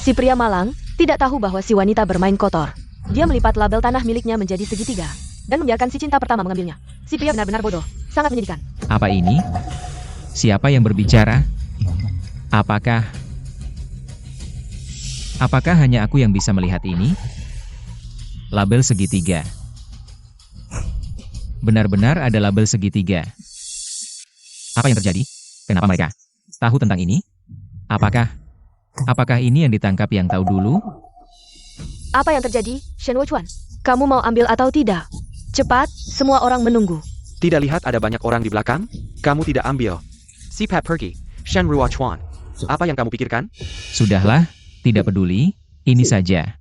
Si pria malang tidak tahu bahwa si wanita bermain kotor. Dia melipat label tanah miliknya menjadi segitiga dan membiarkan si cinta pertama mengambilnya. Si pria benar-benar bodoh, sangat menyedihkan. Apa ini? Siapa yang berbicara? Apakah hanya aku yang bisa melihat ini? Label segitiga. Benar-benar ada label segitiga. Apa yang terjadi? Kenapa mereka tahu tentang ini? Apakah ini yang ditangkap yang tahu dulu? Apa yang terjadi, Shen Wuchuan? Kamu mau ambil atau tidak? Cepat, semua orang menunggu. Tidak lihat ada banyak orang di belakang? Kamu tidak ambil. Si Pat pergi. Shen Ruochuan. Apa yang kamu pikirkan? Sudahlah, tidak peduli, ini saja.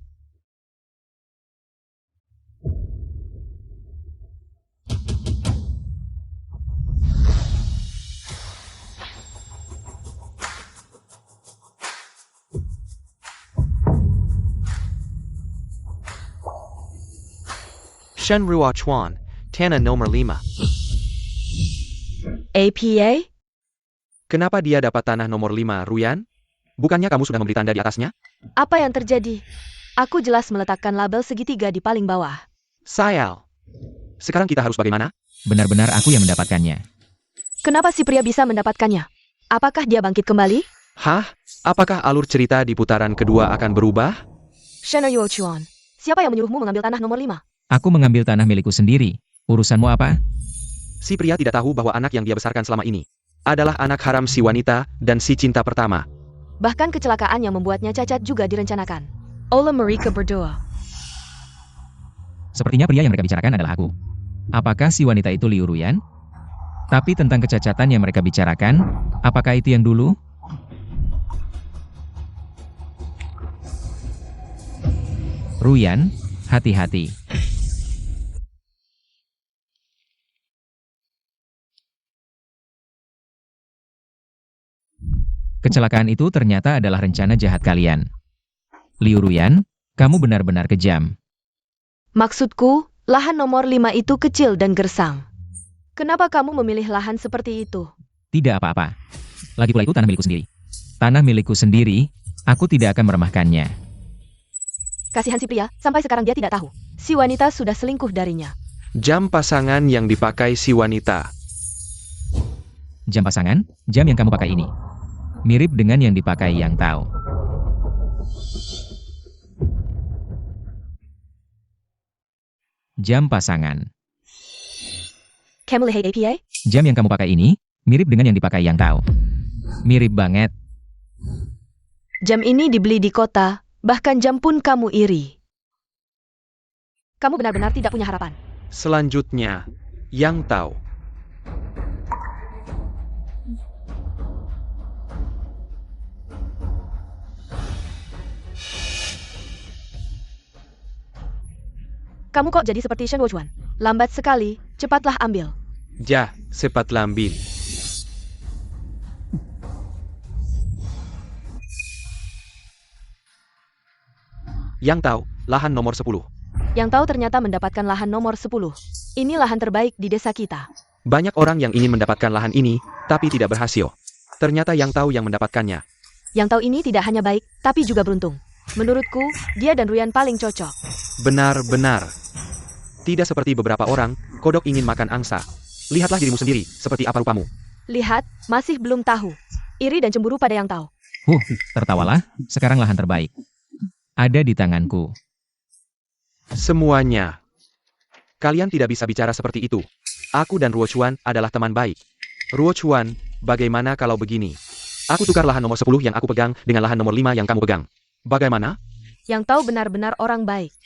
Shen Ruochuan, tanah nomor 5. APA? Kenapa dia dapat tanah nomor 5, Ruyan? Bukannya kamu sudah memberi tanda di atasnya? Apa yang terjadi? Aku jelas meletakkan label segitiga di paling bawah. Sayal. Sekarang kita harus bagaimana? Benar-benar aku yang mendapatkannya. Kenapa si pria bisa mendapatkannya? Apakah dia bangkit kembali? Hah? Apakah alur cerita di putaran kedua akan berubah? Shen Ruochuan, siapa yang menyuruhmu mengambil tanah nomor 5? Aku mengambil tanah milikku sendiri. Urusanmu apa? Si pria tidak tahu bahwa anak yang dia besarkan selama ini adalah anak haram si wanita dan si cinta pertama. Bahkan kecelakaan yang membuatnya cacat juga direncanakan. Oleh mereka berdua. Sepertinya pria yang mereka bicarakan adalah aku. Apakah si wanita itu Liu Ruyan? Tapi tentang kecacatan yang mereka bicarakan, apakah itu yang dulu? Ruyan, hati-hati. Kecelakaan itu ternyata adalah rencana jahat kalian. Liu Ruyan, kamu benar-benar kejam. Maksudku, lahan nomor 5 itu kecil dan gersang. Kenapa kamu memilih lahan seperti itu? Tidak apa-apa. Lagi pula itu tanah milikku sendiri. Tanah milikku sendiri, aku tidak akan meremehkannya. Kasihan si pria, sampai sekarang dia tidak tahu. Si wanita sudah selingkuh darinya. Jam pasangan yang dipakai si wanita. Jam pasangan, jam yang kamu pakai ini. Mirip dengan yang dipakai Yang Tao. Jam pasangan. Kamu lihat APA? Jam yang kamu pakai ini, mirip dengan yang dipakai Yang Tao. Mirip banget. Jam ini dibeli di kota, bahkan jam pun kamu iri. Kamu benar-benar tidak punya harapan. Selanjutnya, Yang Tao. Kamu kok jadi seperti Shen Wuchuan? Lambat sekali, cepatlah ambil. Ja, cepat lambil. Yang Tao, lahan nomor 10. Yang tahu ternyata mendapatkan lahan nomor 10. Ini lahan terbaik di desa kita. Banyak orang yang ingin mendapatkan lahan ini, tapi tidak berhasil. Ternyata Yang Tao yang mendapatkannya. Yang tahu ini tidak hanya baik, tapi juga beruntung. Menurutku, dia dan Ruyan paling cocok. Benar-benar. Tidak seperti beberapa orang, kodok ingin makan angsa. Lihatlah dirimu sendiri, seperti apa rupamu. Lihat, masih belum tahu. Iri dan cemburu pada Yang tahu. Tertawalah, sekarang lahan terbaik. Ada di tanganku. Semuanya. Kalian tidak bisa bicara seperti itu. Aku dan Ruochuan adalah teman baik. Ruochuan, bagaimana kalau begini? Aku tukar lahan nomor 10 yang aku pegang dengan lahan nomor 5 yang kamu pegang. Bagaimana? Yang tahu benar-benar orang baik.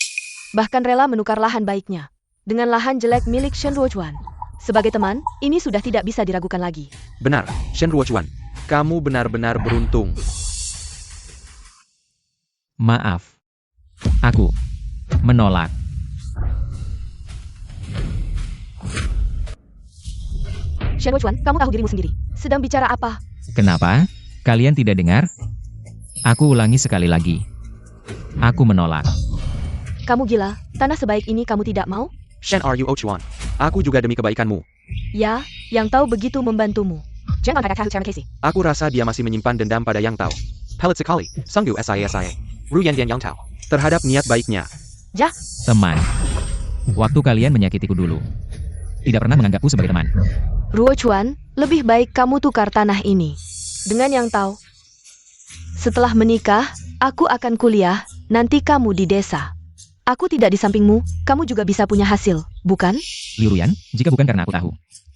Bahkan rela menukar lahan baiknya dengan lahan jelek milik Shen Ruochuan. Sebagai teman, ini sudah tidak bisa diragukan lagi. Benar, Shen Ruochuan. Kamu benar-benar beruntung. Maaf. Aku menolak. Shen Wuchuan, kamu tahu dirimu sendiri. Sedang bicara apa? Kenapa? Kalian tidak dengar? Aku ulangi sekali lagi. Aku menolak. Kamu gila, tanah sebaik ini kamu tidak mau? Shen Ruochuan. Aku juga demi kebaikanmu. Ya, Yang tahu begitu membantumu. Jangan kata Casey. Aku rasa dia masih menyimpan dendam pada Yang Tao. Pelit sekali, sungguh saya. Ruyan Dian Yang Tao, terhadap niat baiknya. Teman. Waktu kalian menyakitiku dulu. Tidak pernah menganggapku sebagai teman. Ruo Chuan, lebih baik kamu tukar tanah ini dengan Yang Tao. Setelah menikah, aku akan kuliah, nanti kamu di desa. Aku tidak di sampingmu, kamu juga bisa punya hasil, bukan? Liu Ruyan, jika bukan karena aku tahu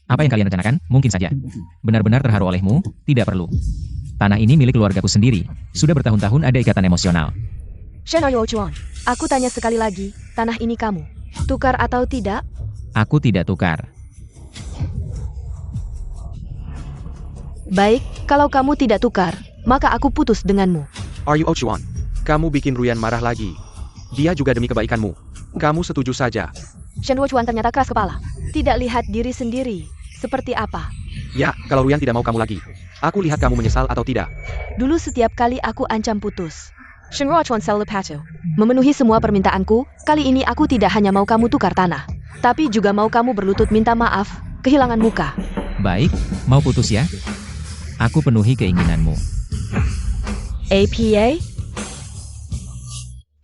apa yang kalian rencanakan, mungkin saja. Benar-benar terharu olehmu, tidak perlu. Tanah ini milik keluargaku sendiri. Sudah bertahun-tahun ada ikatan emosional. Shen Ruo Chuan, aku tanya sekali lagi, tanah ini kamu tukar atau tidak? Aku tidak tukar. Baik, kalau kamu tidak tukar, maka aku putus denganmu. Are you Ochuan? Kamu bikin Ruyan marah lagi. Dia juga demi kebaikanmu. Kamu setuju saja. Shen Ruo Chuan ternyata keras kepala. Tidak lihat diri sendiri. Seperti apa? Ya, kalau Ruyan tidak mau kamu lagi. Aku lihat kamu menyesal atau tidak. Dulu setiap kali aku ancam putus. Shen Ruo Chuan selalu patuh. Memenuhi semua permintaanku, kali ini aku tidak hanya mau kamu tukar tanah, tapi juga mau kamu berlutut minta maaf, kehilangan muka. Baik, mau putus ya? Aku penuhi keinginanmu. APA?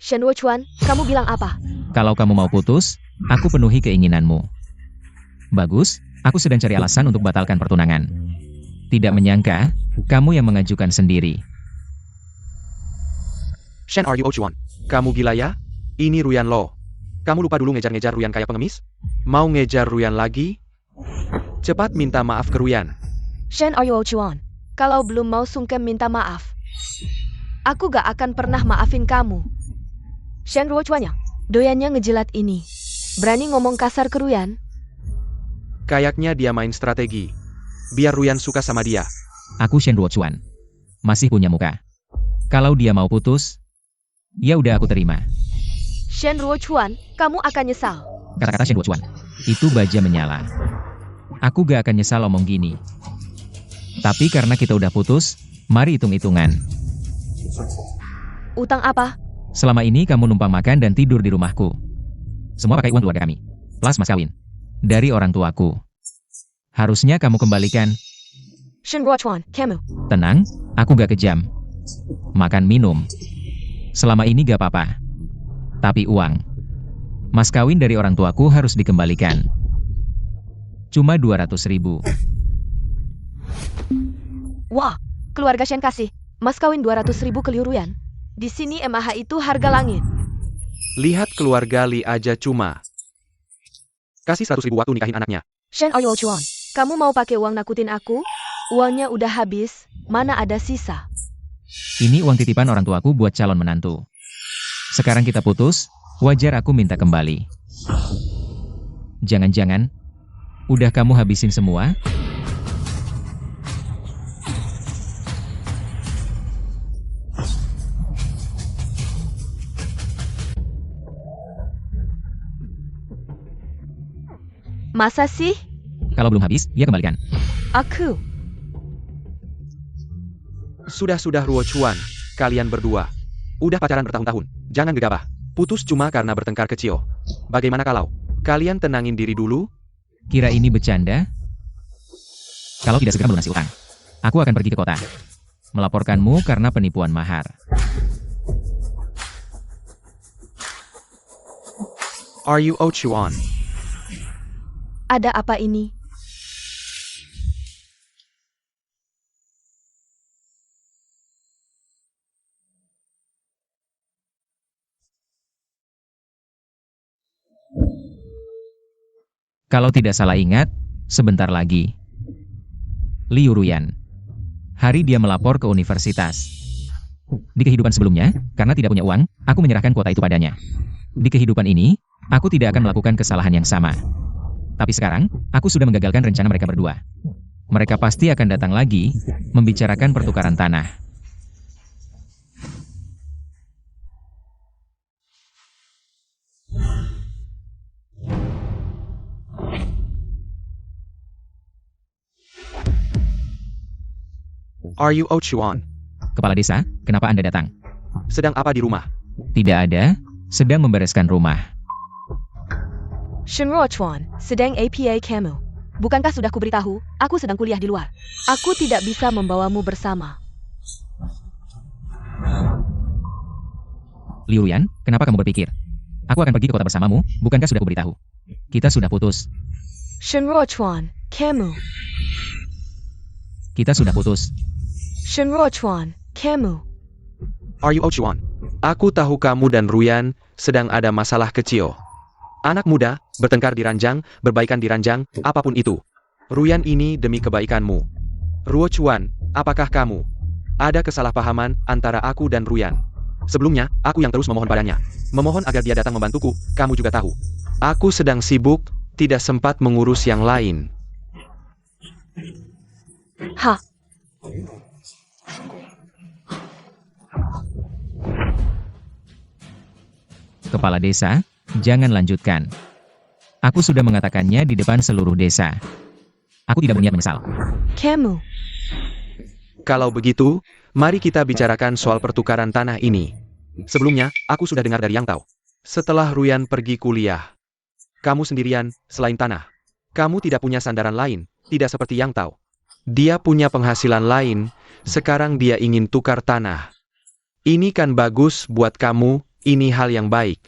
Shen Ruo Chuan, kamu bilang apa? Kalau kamu mau putus, aku penuhi keinginanmu. Bagus, aku sedang cari alasan untuk batalkan pertunangan. Tidak menyangka, kamu yang mengajukan sendiri. Shen, are you Ochuan? Kamu gila ya? Ini Ruyan Lo. Kamu lupa dulu ngejar-ngejar Ruyan kayak pengemis? Mau ngejar Ruyan lagi? Cepat minta maaf ke Ruyan. Shen Ruo Chuan, kalau belum mau sungkem minta maaf, aku gak akan pernah maafin kamu. Shen Ruo Chuan yang doyannya ngejilat ini. Berani ngomong kasar ke Ruyan? Kayaknya dia main strategi. Biar Ruyan suka sama dia. Aku Shen Ruo Chuan. Masih punya muka. Kalau dia mau putus, ya udah aku terima. Shen Ruo Chuan, kamu akan nyesal. Kata-kata Shen Ruo Chuan. Itu baja menyala. Aku gak akan nyesal omong gini. Tapi karena kita udah putus, mari hitung-hitungan. Utang apa? Selama ini kamu numpang makan dan tidur di rumahku. Semua pakai uang keluarga kami. Plus mas kawin. Dari orang tuaku. Harusnya kamu kembalikan. Shen Ruo Chuan, kamu. Tenang, aku gak kejam. Makan minum. Selama ini gak apa-apa. Tapi uang. Mas kawin dari orang tuaku harus dikembalikan. Cuma 200.000. Wah, keluarga Shen kasih mas kawin 200.000 ke Liu Ruyan. Di sini MAH itu harga langit. Lihat keluarga Li aja cuma kasih 100.000 waktu nikahin anaknya. Shen Ruo Chuan, kamu mau pakai uang nakutin aku? Uangnya udah habis, mana ada sisa? Ini uang titipan orang tuaku buat calon menantu. Sekarang kita putus, wajar aku minta kembali. Jangan-jangan, udah kamu habisin semua? Masa sih? Kalau belum habis, ya kembalikan. Aku. Sudah Ruo Chuan, kalian berdua. Udah pacaran bertahun-tahun, jangan gegabah. Putus cuma karena bertengkar kecil. Bagaimana kalau kalian tenangin diri dulu? Kira ini bercanda? Kalau tidak segera melunasi utang, aku akan pergi ke kota. Melaporkanmu karena penipuan mahar. Are you Ochuan? Ada apa ini? Kalau tidak salah ingat, sebentar lagi. Liu Ruyan. Hari dia melapor ke universitas. Di kehidupan sebelumnya, karena tidak punya uang, aku menyerahkan kuota itu padanya. Di kehidupan ini, aku tidak akan melakukan kesalahan yang sama. Tapi sekarang, aku sudah menggagalkan rencana mereka berdua. Mereka pasti akan datang lagi, membicarakan pertukaran tanah. Are you Ochuan? Kepala desa, kenapa Anda datang? Sedang apa di rumah? Tidak ada, sedang membereskan rumah. Shen Ruo Chuan, sedang APA kamu. Bukankah sudah kuberitahu, aku sedang kuliah di luar. Aku tidak bisa membawamu bersama. Liu Ruyan, kenapa kamu berpikir? Aku akan pergi ke kota bersamamu, bukankah sudah kuberitahu? Kita sudah putus. Shenruo Chuan, kamu. Kita sudah putus. Shenruo Chuan, kamu. Are you Ochuan? Aku tahu kamu dan Ruyan sedang ada masalah kecil. Anak muda, bertengkar di ranjang, berbaikan di ranjang, apapun itu. Ruyan ini demi kebaikanmu. Ruo Chuan, apakah kamu? Ada kesalahpahaman antara aku dan Ruyan. Sebelumnya, aku yang terus memohon padanya. Memohon agar dia datang membantuku, kamu juga tahu. Aku sedang sibuk, tidak sempat mengurus yang lain. Ha, Kepala desa, jangan lanjutkan. Aku sudah mengatakannya di depan seluruh desa. Aku tidak berniat menyesal. kamu. Kalau begitu, mari kita bicarakan soal pertukaran tanah ini. Sebelumnya, aku sudah dengar dari Yang Tao. Setelah Ruyan pergi kuliah, kamu sendirian, selain tanah. Kamu tidak punya sandaran lain, tidak seperti Yang Tao. Dia punya penghasilan lain, sekarang dia ingin tukar tanah. Ini kan bagus buat kamu, ini hal yang baik.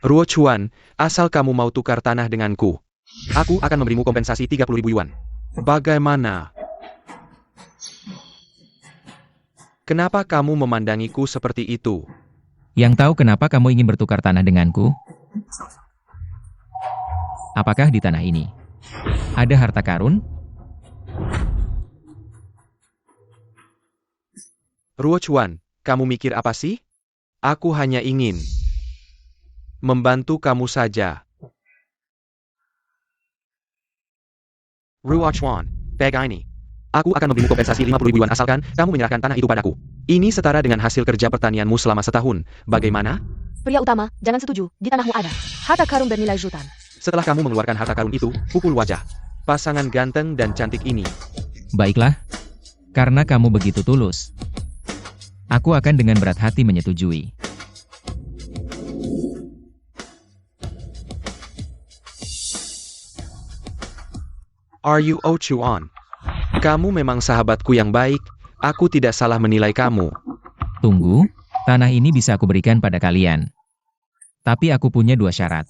Ruo Chuan, asal kamu mau tukar tanah denganku, aku akan memberimu kompensasi 30.000 yuan. Bagaimana? Kenapa kamu memandangiku seperti itu? Yang tahu kenapa kamu ingin bertukar tanah denganku? Apakah di tanah ini ada harta karun? Ruo Chuan, kamu mikir apa sih? Aku hanya ingin membantu kamu saja. Ruo Chuan, begini. Aku akan memberimu kompensasi 50.000 yuan asalkan kamu menyerahkan tanah itu padaku. Ini setara dengan hasil kerja pertanianmu selama setahun. Bagaimana? Pria utama, jangan setuju. Di tanahmu ada harta karun bernilai jutaan. Setelah kamu mengeluarkan harta karun itu, pukul wajah pasangan ganteng dan cantik ini. Baiklah, karena kamu begitu tulus. Aku akan dengan berat hati menyetujui. Are you Ochuan? Kamu memang sahabatku yang baik, aku tidak salah menilai kamu. Tunggu, tanah ini bisa aku berikan pada kalian. Tapi aku punya 2 syarat.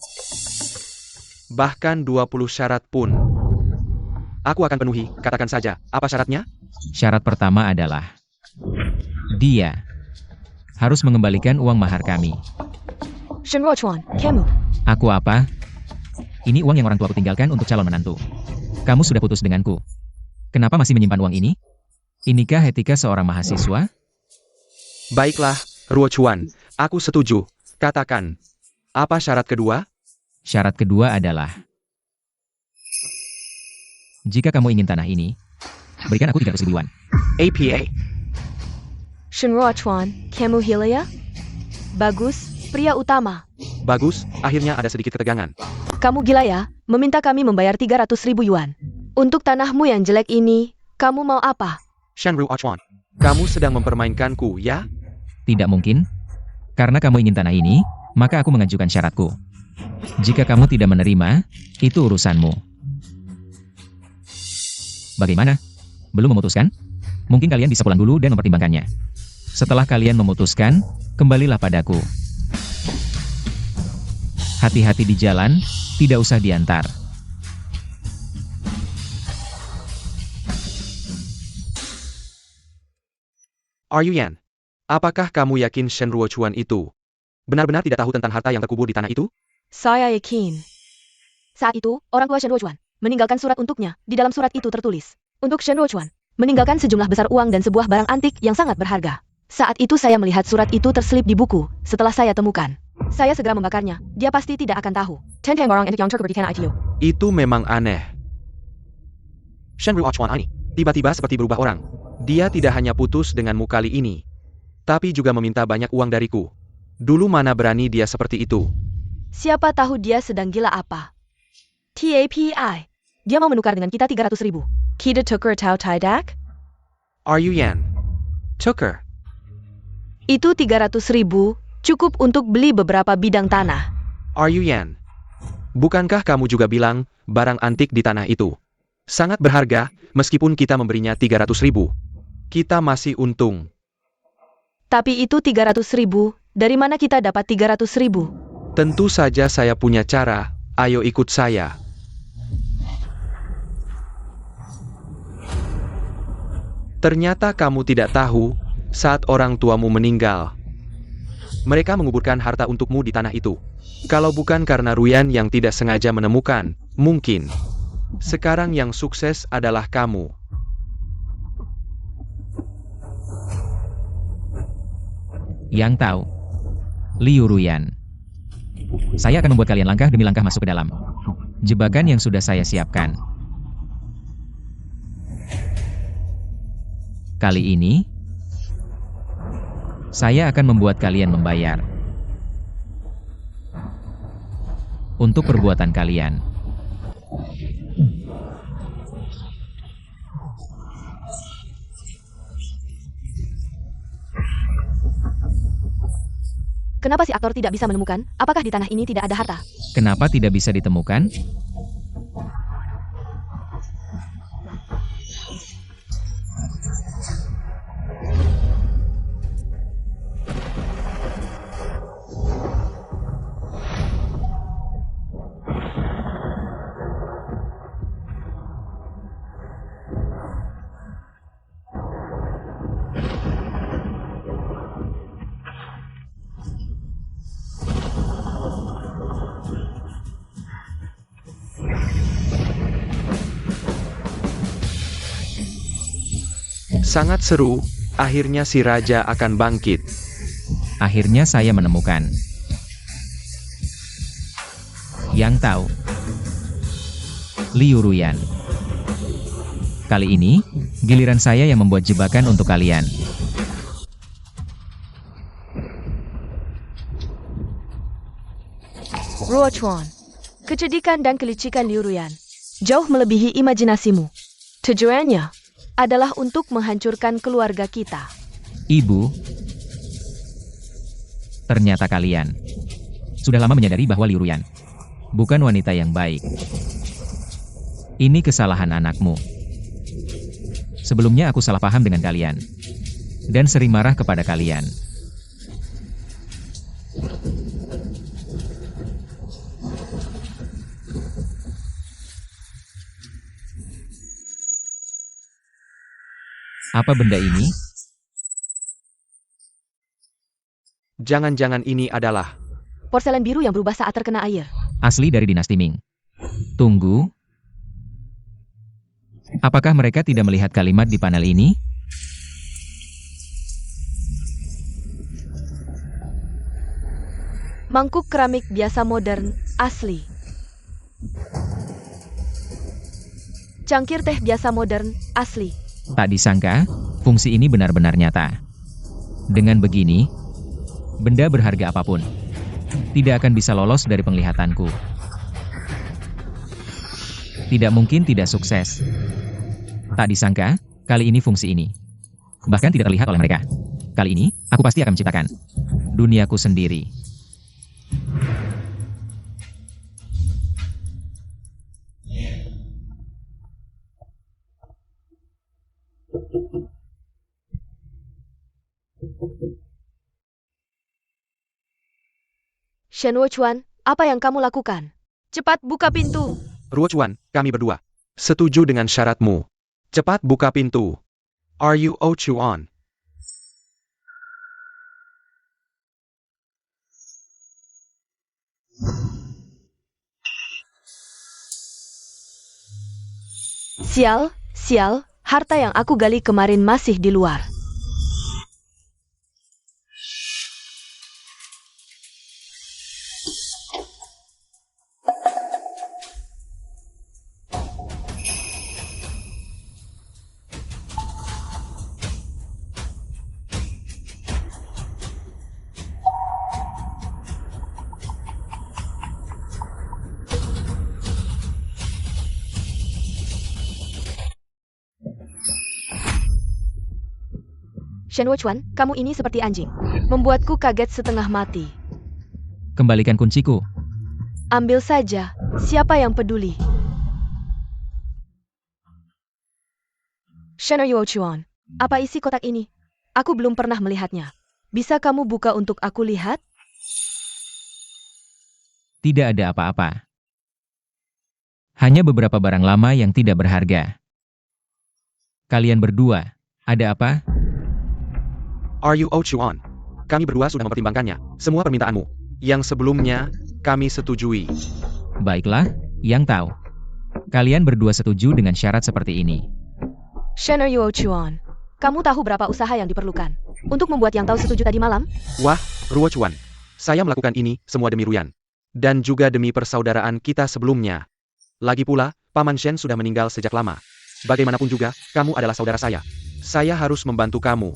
Bahkan 20 syarat pun. Aku akan penuhi, katakan saja, apa syaratnya? Syarat pertama adalah dia harus mengembalikan uang mahar kami. Shenruo Chuan, kamu. Aku apa? Ini uang yang orang tuaku tinggalkan untuk calon menantu. Kamu sudah putus denganku. Kenapa masih menyimpan uang ini? Inikah etika seorang mahasiswa? Baiklah, Ruo Chuan, aku setuju. Katakan, apa syarat kedua? Syarat kedua adalah jika kamu ingin tanah ini, berikan aku 300.000 yuan. APA. Shenruo Chuan, kamu Hilya? Bagus, pria utama. Bagus, akhirnya ada sedikit ketegangan. Kamu gila ya, meminta kami membayar 300.000 yuan. Untuk tanahmu yang jelek ini, kamu mau apa? Shenruo Chuan, kamu sedang mempermainkanku, ya? Tidak mungkin. Karena kamu ingin tanah ini, maka aku mengajukan syaratku. Jika kamu tidak menerima, itu urusanmu. Bagaimana? Belum memutuskan? Mungkin kalian bisa pulang dulu dan mempertimbangkannya. Setelah kalian memutuskan, kembalilah padaku. Hati-hati di jalan, tidak usah diantar. Are you Yan? Apakah kamu yakin Shenruo Chuan itu benar-benar tidak tahu tentang harta yang terkubur di tanah itu? Saya yakin. Saat itu, orang tua Shenruo Chuan meninggalkan surat untuknya. Di dalam surat itu tertulis, untuk Shenruo Chuan, meninggalkan sejumlah besar uang dan sebuah barang antik yang sangat berharga. Saat itu saya melihat surat itu terselip di buku, setelah saya temukan. Saya segera membakarnya, dia pasti tidak akan tahu. Tentang orang yang terberikan itu. Itu memang aneh. Shenruo Chuan ini tiba-tiba seperti berubah orang. Dia tidak hanya putus denganmu kali ini, tapi juga meminta banyak uang dariku. Dulu mana berani dia seperti itu? Siapa tahu dia sedang gila apa? TAPI. Dia mau menukar dengan kita 300.000. Kita tukar atau tidak? Are you Yan? Tuker. Itu 300.000, cukup untuk beli beberapa bidang tanah. Are you Yan? Bukankah kamu juga bilang barang antik di tanah itu sangat berharga, meskipun kita memberinya 300.000? Kita masih untung. Tapi itu 300.000, dari mana kita dapat 300.000? Tentu saja saya punya cara, ayo ikut saya. Ternyata kamu tidak tahu, saat orang tuamu meninggal, mereka menguburkan harta untukmu di tanah itu. Kalau bukan karena Ruyan yang tidak sengaja menemukan, mungkin sekarang yang sukses adalah kamu. Yang tahu, Liu Ruyan. Saya akan membuat kalian langkah demi langkah masuk ke dalam jebakan yang sudah saya siapkan. Kali ini, saya akan membuat kalian membayar untuk perbuatan kalian. Kenapa si aktor tidak bisa menemukan? Apakah di tanah ini tidak ada harta? Kenapa tidak bisa ditemukan? Sangat seru, akhirnya si raja akan bangkit. Akhirnya saya menemukan. Yang tahu, Liu Ruyan. Kali ini, giliran saya yang membuat jebakan untuk kalian. Ruo Chuan. Kecerdikan dan kelicikan Liu Ruyan jauh melebihi imajinasimu. Tujuannya adalah untuk menghancurkan keluarga kita. Ibu, ternyata kalian sudah lama menyadari bahwa Liu Ruyan bukan wanita yang baik. Ini kesalahan anakmu. Sebelumnya aku salah paham dengan kalian dan sering marah kepada kalian. Apa benda ini? Jangan-jangan ini adalah... Porselen biru yang berubah saat terkena air. Asli dari dinasti Ming. Tunggu. Apakah mereka tidak melihat kalimat di panel ini? Mangkuk keramik biasa modern, asli. Cangkir teh biasa modern, asli. Tak disangka, fungsi ini benar-benar nyata. Dengan begini, benda berharga apapun tidak akan bisa lolos dari penglihatanku. Tidak mungkin tidak sukses. Tak disangka, kali ini fungsi ini bahkan tidak terlihat oleh mereka. Kali ini, aku pasti akan menciptakan duniaku sendiri. Shen Wuchuan, apa yang kamu lakukan? Cepat buka pintu. Ruo Chuan, kami berdua setuju dengan syaratmu. Cepat buka pintu. Are you Oh Chuan? Sial, harta yang aku gali kemarin masih di luar. Shen Wuchuan, kamu ini seperti anjing. Membuatku kaget setengah mati. Kembalikan kunciku. Ambil saja, siapa yang peduli? Shen Wuchuan, apa isi kotak ini? Aku belum pernah melihatnya. Bisa kamu buka untuk aku lihat? Tidak ada apa-apa. Hanya beberapa barang lama yang tidak berharga. Kalian berdua, ada apa? Are you Chuan? Kami berdua sudah mempertimbangkannya. Semua permintaanmu. Yang sebelumnya, kami setujui. Baiklah, Yang Tao. Kalian berdua setuju dengan syarat seperti ini. Shen Yu Chuan, kamu tahu berapa usaha yang diperlukan untuk membuat Yang Tao setuju tadi malam? Wah, Ruo Chuan. Saya melakukan ini semua demi Ruyan. Dan juga demi persaudaraan kita sebelumnya. Lagi pula, Paman Shen sudah meninggal sejak lama. Bagaimanapun juga, kamu adalah saudara saya. Saya harus membantu kamu.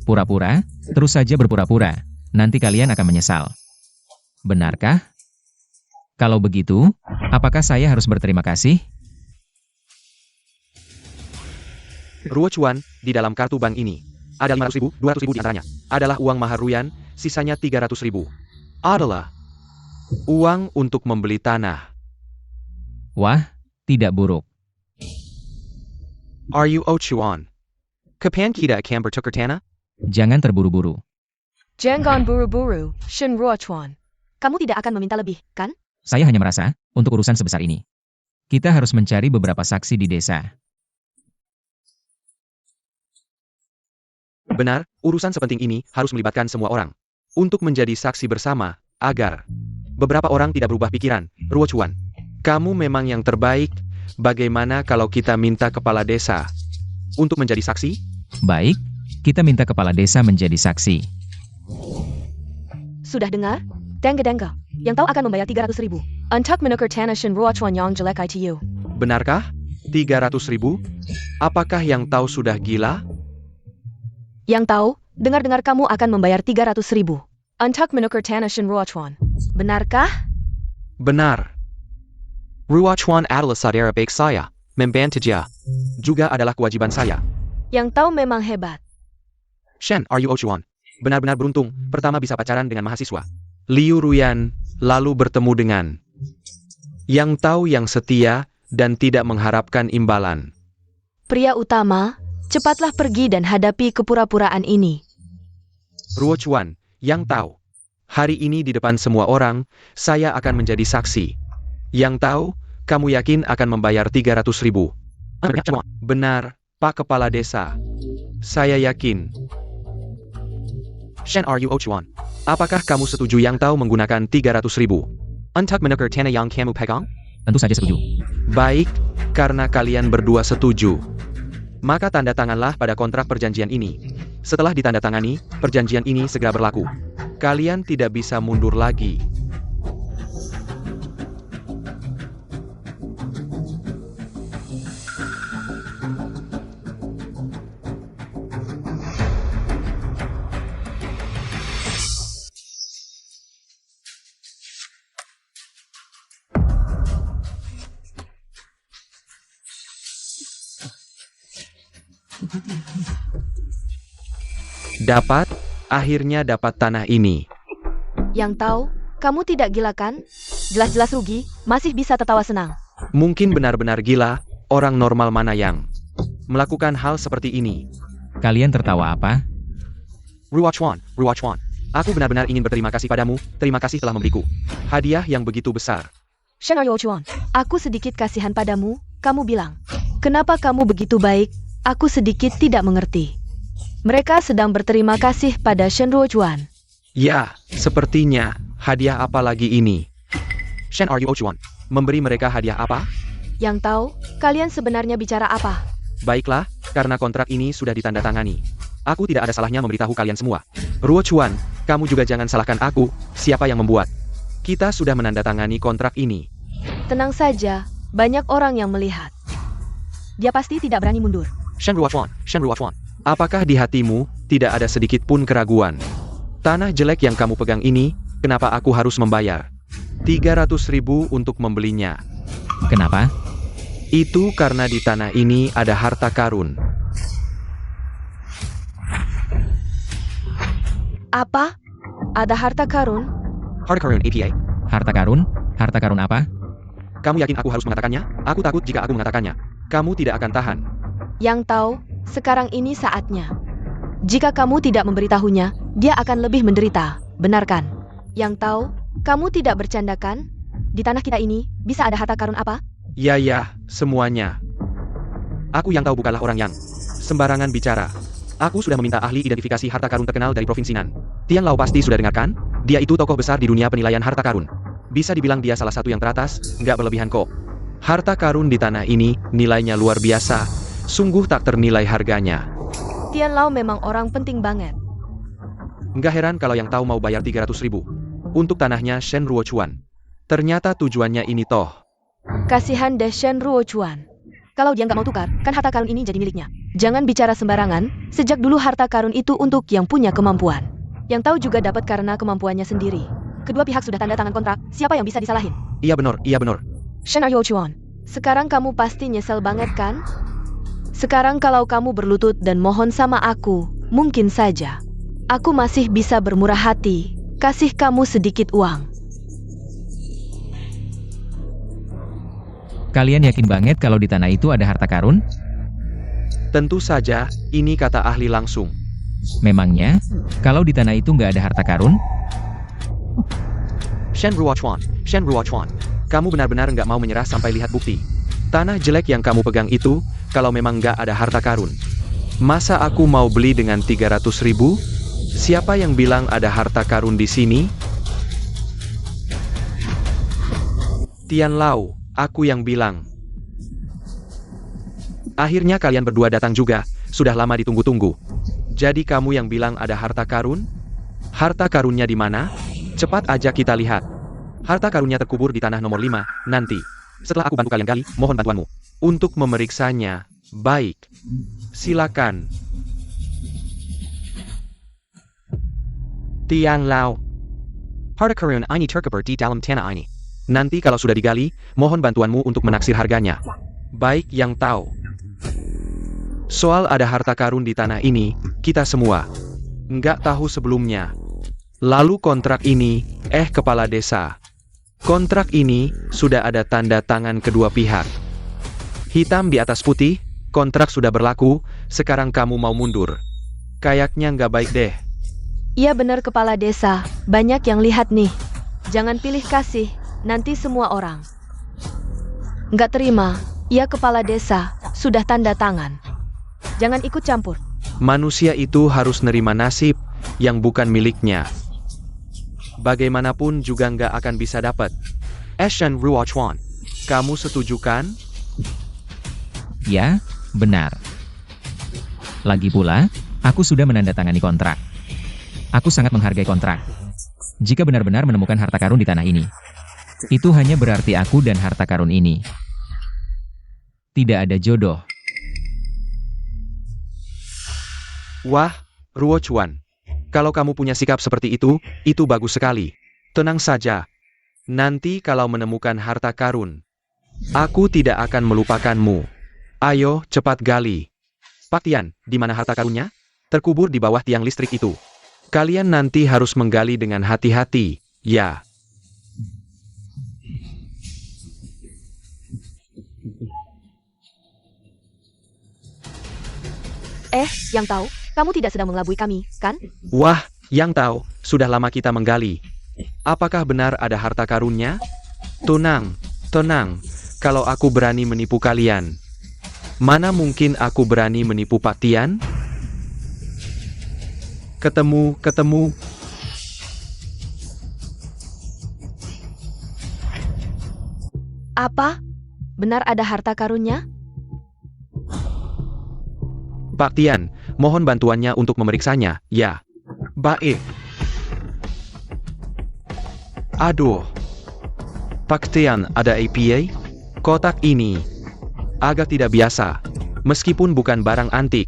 Pura-pura? Terus saja berpura-pura. Nanti kalian akan menyesal. Benarkah? Kalau begitu, apakah saya harus berterima kasih? Ruo Chuan, di dalam kartu bank ini, ada 500.000, 200.000 di antaranya. Adalah uang mahar Ruyan, sisanya 300.000. Adalah uang untuk membeli tanah. Wah, tidak buruk. Are you Chuan? Kapan kita akan bertukar tanah? Jangan terburu-buru. Jangan buru-buru, Shen Ruo Chuan. Kamu tidak akan meminta lebih, kan? Saya hanya merasa, untuk urusan sebesar ini, kita harus mencari beberapa saksi di desa. Benar, urusan sepenting ini harus melibatkan semua orang. Untuk menjadi saksi bersama, agar beberapa orang tidak berubah pikiran. Ruo Chuan, kamu memang yang terbaik. Bagaimana kalau kita minta kepala desa untuk menjadi saksi? Baik, kita minta kepala desa menjadi saksi. Sudah dengar? Dengga. Yang Tao akan membayar 300.000 untuk menukar tanah Shen Ruo Chuan yang jelek itu. Benarkah? 300.000? Apakah yang tahu sudah gila? Yang Tao, dengar-dengar kamu akan membayar 300.000 untuk menukar tanah Shen Ruo Chuan. Benarkah? Benar. Ruo Chuan adalah saudara baik saya. Membantu dia. Juga adalah kewajiban saya. Yang Tao memang hebat. Shen, are you Chuan? Benar-benar beruntung, pertama bisa pacaran dengan mahasiswa. Liu Ruyan, lalu bertemu dengan Yang Tao yang setia, dan tidak mengharapkan imbalan. Pria utama, cepatlah pergi dan hadapi kepura-puraan ini. Ruo Chuan, Yang Tao. Hari ini di depan semua orang, saya akan menjadi saksi. Yang Tao, kamu yakin akan membayar 300.000? Benar, Pak Kepala Desa. Saya yakin. Shen, are you Chuan? Apakah kamu setuju Yang Tao menggunakan 300.000 untuk menukar tanah yang kamu pegang? Tentu saja setuju. Baik, karena kalian berdua setuju. Maka tanda tanganlah pada kontrak perjanjian ini. Setelah ditandatangani, perjanjian ini segera berlaku. Kalian tidak bisa mundur lagi. Akhirnya dapat tanah ini. Yang Tao, kamu tidak gila kan? Jelas-jelas rugi, masih bisa tertawa senang. Mungkin benar-benar gila, orang normal mana yang melakukan hal seperti ini. Kalian tertawa apa? Ruo Chuan, aku benar-benar ingin berterima kasih padamu, terima kasih telah memberiku hadiah yang begitu besar. Shen Yu Chuan, aku sedikit kasihan padamu, kamu bilang. Kenapa kamu begitu baik? Aku sedikit tidak mengerti. Mereka sedang berterima kasih pada Shen Ruo Chuan. Ya, sepertinya, hadiah apa lagi ini? Shen Yu Chuan, memberi mereka hadiah apa? Yang Tao, kalian sebenarnya bicara apa? Baiklah, karena kontrak ini sudah ditandatangani. Aku tidak ada salahnya memberitahu kalian semua. Ruo Chuan, kamu juga jangan salahkan aku, siapa yang membuat. Kita sudah menandatangani kontrak ini. Tenang saja, banyak orang yang melihat. Dia pasti tidak berani mundur. Shen Ruo Chuan, apakah di hatimu tidak ada sedikit pun keraguan? Tanah jelek yang kamu pegang ini, kenapa aku harus membayar 300.000 untuk membelinya? Kenapa? Itu karena di tanah ini ada harta karun. Apa? Ada harta karun? Harta karun APA? Harta karun? Harta karun apa? Kamu yakin aku harus mengatakannya? Aku takut jika aku mengatakannya. Kamu tidak akan tahan. Yang Tao, sekarang ini saatnya. Jika kamu tidak memberitahunya, dia akan lebih menderita, benar kan? Yang tahu, kamu tidak bercanda kan? Di tanah kita ini, bisa ada harta karun apa? Ya, semuanya. Aku yang tahu bukanlah orang yang sembarangan bicara. Aku sudah meminta ahli identifikasi harta karun terkenal dari Provinsi Nan. Tian Lao pasti sudah dengarkan? Dia itu tokoh besar di dunia penilaian harta karun. Bisa dibilang dia salah satu yang teratas, nggak berlebihan kok. Harta karun di tanah ini, nilainya luar biasa. Sungguh tak ternilai harganya. Tian Lao memang orang penting banget. Nggak heran kalau yang tahu mau bayar 300.000 untuk tanahnya Shen Ruochuan. Ternyata tujuannya ini toh. Kasihan deh Shen Ruochuan. Kalau dia nggak mau tukar, kan harta karun ini jadi miliknya. Jangan bicara sembarangan, sejak dulu harta karun itu untuk yang punya kemampuan. Yang tahu juga dapat karena kemampuannya sendiri. Kedua pihak sudah tanda tangan kontrak, siapa yang bisa disalahin? Iya benar. Shen Ruochuan, sekarang kamu pasti nyesel banget kan? Sekarang kalau kamu berlutut dan mohon sama aku, mungkin saja aku masih bisa bermurah hati, kasih kamu sedikit uang. Kalian yakin banget kalau di tanah itu ada harta karun? Tentu saja, ini kata ahli langsung. Memangnya, kalau di tanah itu nggak ada harta karun? Shen Ruochuan, kamu benar-benar nggak mau menyerah sampai lihat bukti. Tanah jelek yang kamu pegang itu, kalau memang nggak ada harta karun. Masa aku mau beli dengan 300.000? Siapa yang bilang ada harta karun di sini? Tian Lao, aku yang bilang. Akhirnya kalian berdua datang juga, sudah lama ditunggu-tunggu. Jadi kamu yang bilang ada harta karun? Harta karunnya di mana? Cepat aja kita lihat. Harta karunnya terkubur di tanah nomor 5, nanti. Setelah aku bantu kalian gali, mohon bantuanmu. Untuk memeriksanya. Baik. Silakan. Tian Lao. Harta karun ini terkubur di dalam tanah ini. Nanti kalau sudah digali, mohon bantuanmu untuk menaksir harganya. Baik yang tahu. Soal ada harta karun di tanah ini, kita semua nggak tahu sebelumnya. Lalu kontrak ini, kepala desa. Kontrak ini, sudah ada tanda tangan kedua pihak. Hitam di atas putih, kontrak sudah berlaku, sekarang kamu mau mundur. Kayaknya nggak baik deh. Iya benar kepala desa, banyak yang lihat nih. Jangan pilih kasih, nanti semua orang nggak terima. Iya kepala desa, sudah tanda tangan. Jangan ikut campur. Manusia itu harus nerima nasib yang bukan miliknya. Bagaimanapun juga nggak akan bisa dapat. Shen Ruochuan, kamu setuju kan? Ya, benar. Lagi pula, aku sudah menandatangani kontrak. Aku sangat menghargai kontrak. Jika benar-benar menemukan harta karun di tanah ini, itu hanya berarti aku dan harta karun ini tidak ada jodoh. Wah, Ruochuan. Kalau kamu punya sikap seperti itu bagus sekali. Tenang saja. Nanti kalau menemukan harta karun, aku tidak akan melupakanmu. Ayo, cepat gali. Pak Tian, di mana harta karunnya? Terkubur di bawah tiang listrik itu. Kalian nanti harus menggali dengan hati-hati, ya. Yang tahu, kamu tidak sedang mengelabui kami, kan? Wah, yang tahu, sudah lama kita menggali. Apakah benar ada harta karunnya? Tenang. Kalau aku berani menipu kalian, mana mungkin aku berani menipu Pak Tian? Ketemu. Apa? Benar ada harta karunnya? Pak Tian, mohon bantuannya untuk memeriksanya, ya. Baik. Aduh. Pak Tian, ada APA? Kotak ini agak tidak biasa. Meskipun bukan barang antik,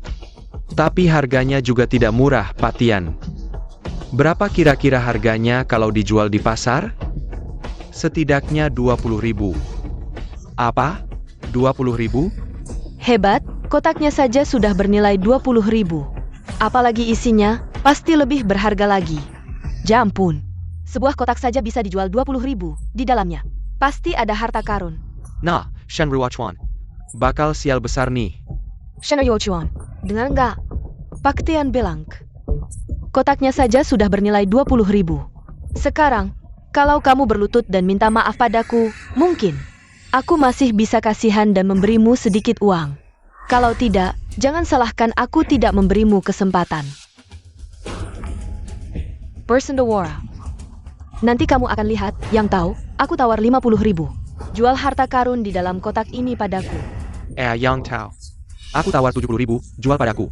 tapi harganya juga tidak murah, Pak Tian. Berapa kira-kira harganya kalau dijual di pasar? Setidaknya 20.000. Apa? 20.000? Hebat, kotaknya saja sudah bernilai 20.000. Apalagi isinya, pasti lebih berharga lagi. Ya ampun, sebuah kotak saja bisa dijual 20.000. Di dalamnya, pasti ada harta karun. Nah, Shen Ruochuan. Bakal sial besar nih. Shen Ruochuan, dengar nggak? Pak Tian bilang, kotaknya saja sudah bernilai 20.000. Sekarang, kalau kamu berlutut dan minta maaf padaku, mungkin aku masih bisa kasihan dan memberimu sedikit uang. Kalau tidak, jangan salahkan aku tidak memberimu kesempatan. Bersendawara. Nanti kamu akan lihat, yang tahu, aku tawar 50.000. Jual harta karun di dalam kotak ini padaku. Yang Tao. Aku tawar 70.000, jual padaku.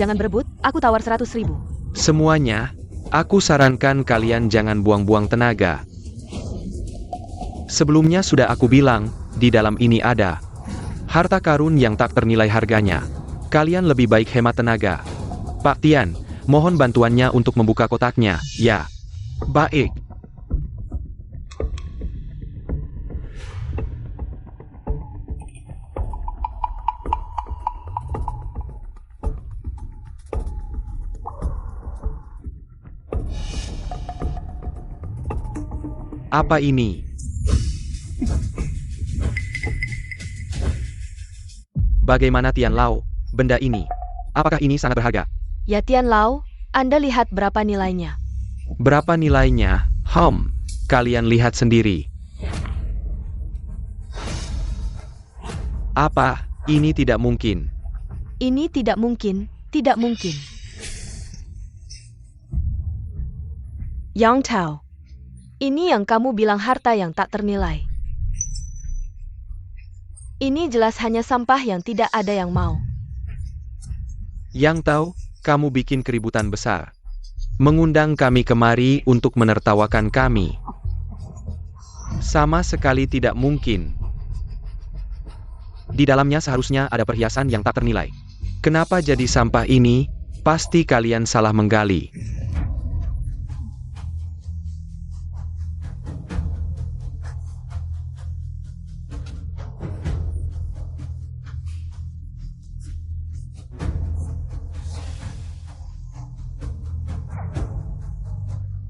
Jangan berebut, aku tawar 100.000. Semuanya, aku sarankan kalian jangan buang-buang tenaga. Sebelumnya sudah aku bilang, di dalam ini ada harta karun yang tak ternilai harganya. Kalian lebih baik hemat tenaga. Pak Tian, mohon bantuannya untuk membuka kotaknya, ya. Baik. Apa ini? Bagaimana Tian Lao, benda ini? Apakah ini sangat berharga? Ya Tian Lao, Anda lihat berapa nilainya. Berapa nilainya? Kalian lihat sendiri. Apa? Ini tidak mungkin. Ini tidak mungkin, tidak mungkin. Yang Tao, ini yang kamu bilang harta yang tak ternilai. Ini jelas hanya sampah yang tidak ada yang mau. Yang tahu, kamu bikin keributan besar. Mengundang kami kemari untuk menertawakan kami. Sama sekali tidak mungkin. Di dalamnya seharusnya ada perhiasan yang tak ternilai. Kenapa jadi sampah ini? Pasti kalian salah menggali.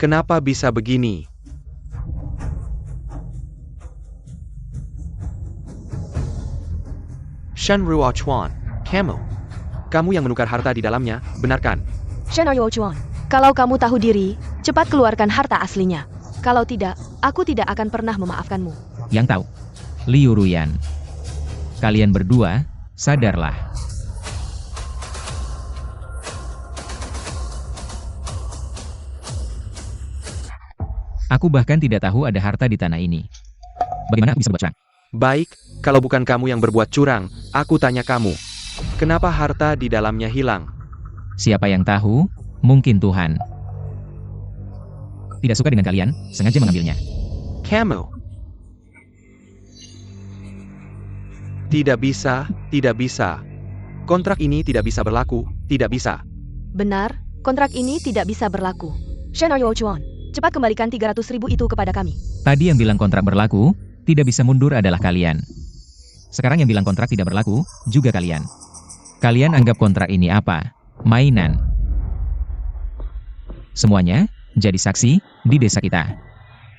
Kenapa bisa begini? Shen Ruo Chuan, kamu yang menukar harta di dalamnya, benarkan? Shen Ruo Chuan, kalau kamu tahu diri, cepat keluarkan harta aslinya. Kalau tidak, aku tidak akan pernah memaafkanmu. Yang tahu, Liu Ruyan. Kalian berdua, sadarlah. Aku bahkan tidak tahu ada harta di tanah ini. Bagaimana aku bisa berbuat curang? Baik, kalau bukan kamu yang berbuat curang, aku tanya kamu. Kenapa harta di dalamnya hilang? Siapa yang tahu? Mungkin Tuhan. Tidak suka dengan kalian, sengaja mengambilnya. Kamu. Tidak bisa, tidak bisa. Kontrak ini tidak bisa berlaku, tidak bisa. Benar, kontrak ini tidak bisa berlaku. Shen Ruo Chuan, cepat kembalikan 300.000 itu kepada kami. Tadi yang bilang kontrak berlaku, tidak bisa mundur adalah kalian. Sekarang yang bilang kontrak tidak berlaku, juga kalian. Kalian anggap kontrak ini apa? Mainan. Semuanya, jadi saksi, di desa kita.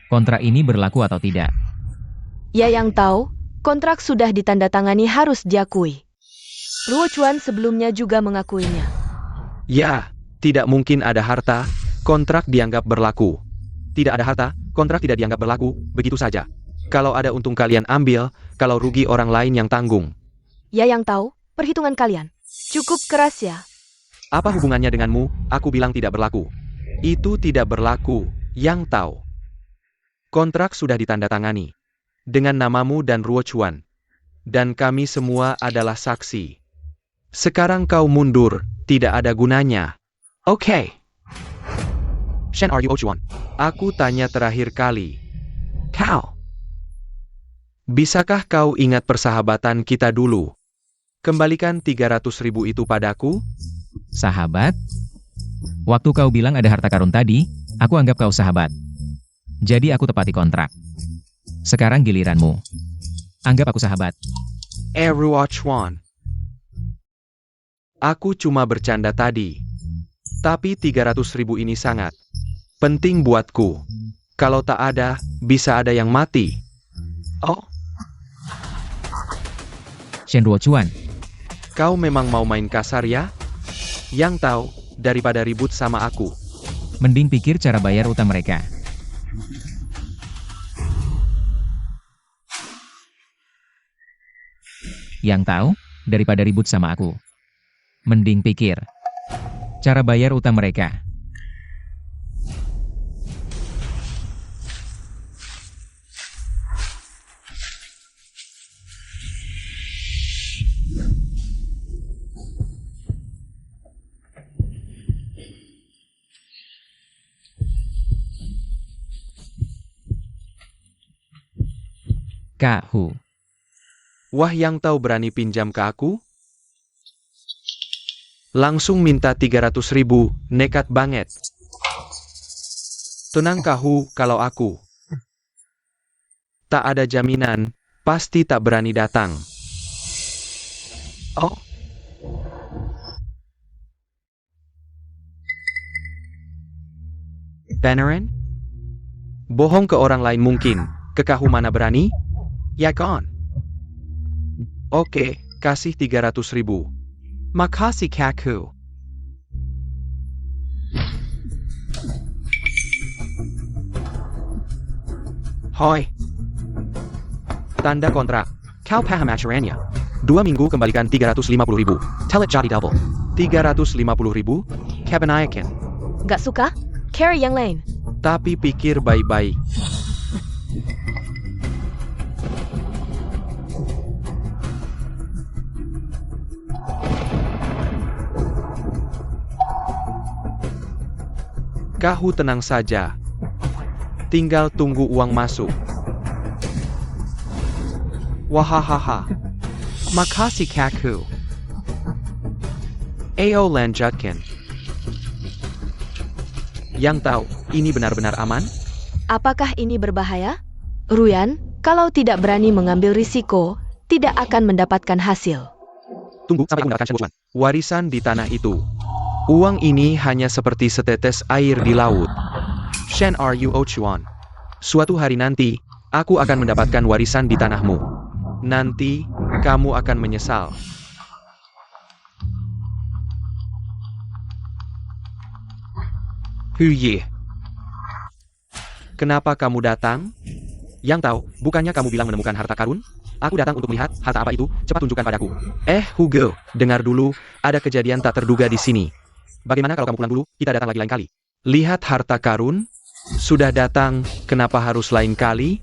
Kontrak ini berlaku atau tidak? Ya yang tahu, kontrak sudah ditandatangani harus diakui. Ruo Chuan sebelumnya juga mengakuinya. Ya, tidak mungkin ada harta, kontrak dianggap berlaku. Tidak ada harta, kontrak tidak dianggap berlaku, begitu saja. Kalau ada untung kalian ambil, kalau rugi orang lain yang tanggung. Ya yang tahu, perhitungan kalian cukup keras ya. Apa hubungannya denganmu? Aku bilang tidak berlaku. Itu tidak berlaku, yang tahu. Kontrak sudah ditandatangani. Dengan namamu dan Ruo Chuan. Dan kami semua adalah saksi. Sekarang kau mundur, tidak ada gunanya. Oke. Shen Ruo Chuan, aku tanya terakhir kali. Kau. Bisakah kau ingat persahabatan kita dulu? Kembalikan 300.000 itu padaku. Sahabat? Waktu kau bilang ada harta karun tadi, aku anggap kau sahabat. Jadi aku tepati kontrak. Sekarang giliranmu. Anggap aku sahabat. Ruo Chuan. Aku cuma bercanda tadi. Tapi 300.000 ini sangat penting buatku. Kalau tak ada, bisa ada yang mati. Oh, Shen Ruo Chuan. kau memang mau main kasar ya? Yang tahu, daripada ribut sama aku. Mending pikir cara bayar utang mereka. Yang tahu, daripada ribut sama aku. Mending pikir cara bayar utang mereka. Kahu. Wah, yang tahu berani pinjam ke aku? Langsung minta 300.000, nekat banget. Tenang Kahu, kalau aku tak ada jaminan, pasti tak berani datang. Oh. Beneran? Bohong ke orang lain mungkin, ke Kahu mana berani? Ya kan? Oke, kasih 300.000. Makasih Kaku. Hoi. Tanda kontrak. Kau paham aturannya. 2 minggu kembalikan 350.000. Telet jadi double. 350.000? Kebanyakan. Gak suka? Cari yang lain. Tapi pikir baik-baik. Kahu tenang saja. Tinggal tunggu uang masuk. Wahahaha. Makasih Kaku. Ayo lanjutkan. Yang tahu, ini benar-benar aman? Apakah ini berbahaya? Ruyan, kalau tidak berani mengambil risiko, tidak akan mendapatkan hasil. Tunggu sampai aku mendapatkan Shen Wuchuan. Warisan di tanah itu. Uang ini hanya seperti setetes air di laut. Shen Wuchuan. Suatu hari nanti, aku akan mendapatkan warisan di tanahmu. Nanti, kamu akan menyesal. Huye. Kenapa kamu datang? Yang tahu, bukannya kamu bilang menemukan harta karun? Aku datang untuk melihat harta apa itu, cepat tunjukkan padaku. Hugo, dengar dulu, ada kejadian tak terduga di sini. Bagaimana kalau kamu pulang dulu, kita datang lagi lain kali. Lihat harta karun, sudah datang, kenapa harus lain kali?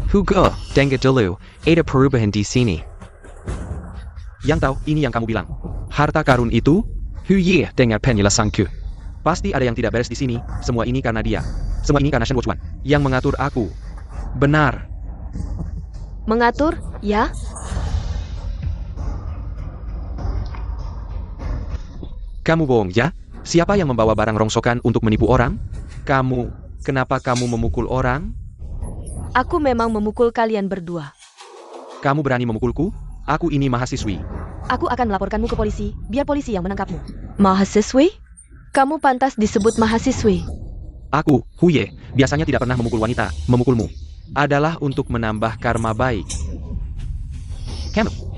Hugo, dengar dulu, ada perubahan di sini. Yang tahu, ini yang kamu bilang. Harta karun itu? Huye, dengar penjelasanku. Pasti ada yang tidak beres di sini, semua ini karena dia. Semua ini karena Shen Wuchuan, yang mengatur aku. Benar. Mengatur, ya? Kamu bohong ya? Siapa yang membawa barang rongsokan untuk menipu orang? Kamu. Kenapa kamu memukul orang? Aku memang memukul kalian berdua. Kamu berani memukulku? Aku ini mahasiswi. Aku akan melaporkanmu ke polisi, biar polisi yang menangkapmu. Mahasiswi? Kamu pantas disebut mahasiswi. Aku, Huye, biasanya tidak pernah memukul wanita. Memukulmu adalah untuk menambah karma baik.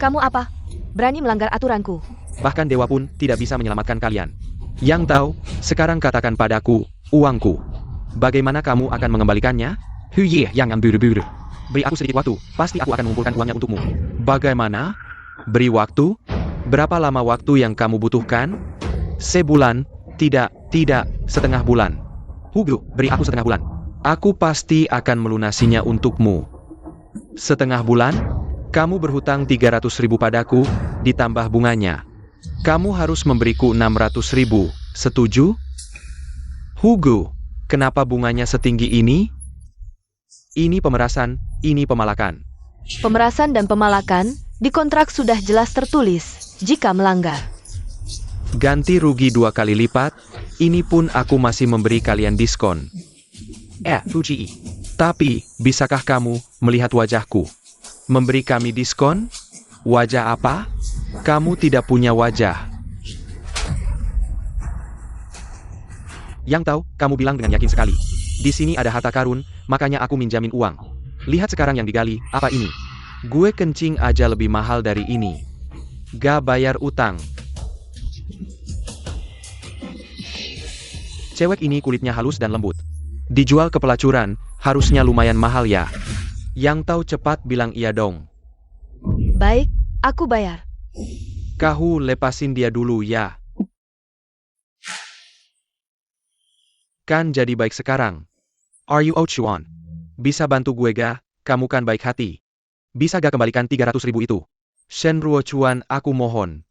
Kamu apa? Berani melanggar aturanku. Bahkan dewa pun tidak bisa menyelamatkan kalian. Yang tahu, sekarang katakan padaku, uangku. Bagaimana kamu akan mengembalikannya? Huye, jangan buru-buru. Beri aku sedikit waktu, pasti aku akan mengumpulkan uangnya untukmu. Bagaimana? Beri waktu? Berapa lama waktu yang kamu butuhkan? Sebulan? Tidak, setengah bulan. Hugo, beri aku setengah bulan. Aku pasti akan melunasinya untukmu. Setengah bulan? Kamu berhutang 300.000 padaku, ditambah bunganya. Kamu harus memberiku 600.000, setuju? Hugo, kenapa bunganya setinggi ini? Ini pemerasan, ini pemalakan. Pemerasan dan pemalakan, di kontrak sudah jelas tertulis, jika melanggar. Ganti rugi 2 kali lipat, ini pun aku masih memberi kalian diskon. Fuji. Tapi, bisakah kamu melihat wajahku? Memberi kami diskon? Wajah apa? Kamu tidak punya wajah. Yang tahu, kamu bilang dengan yakin sekali. Di sini ada harta karun, makanya aku minjamin uang. Lihat sekarang yang digali, apa ini? Gue kencing aja lebih mahal dari ini. Gak bayar utang. Cewek ini kulitnya halus dan lembut. Dijual ke pelacuran, harusnya lumayan mahal ya. Yang tahu cepat bilang iya dong. Baik, aku bayar. Kahu lepasin dia dulu ya. Kan jadi baik sekarang. Are you Chuan? Bisa bantu gue ga? Kamu kan baik hati. Bisa gak kembalikan 300.000 itu? Shen Chuan, aku mohon.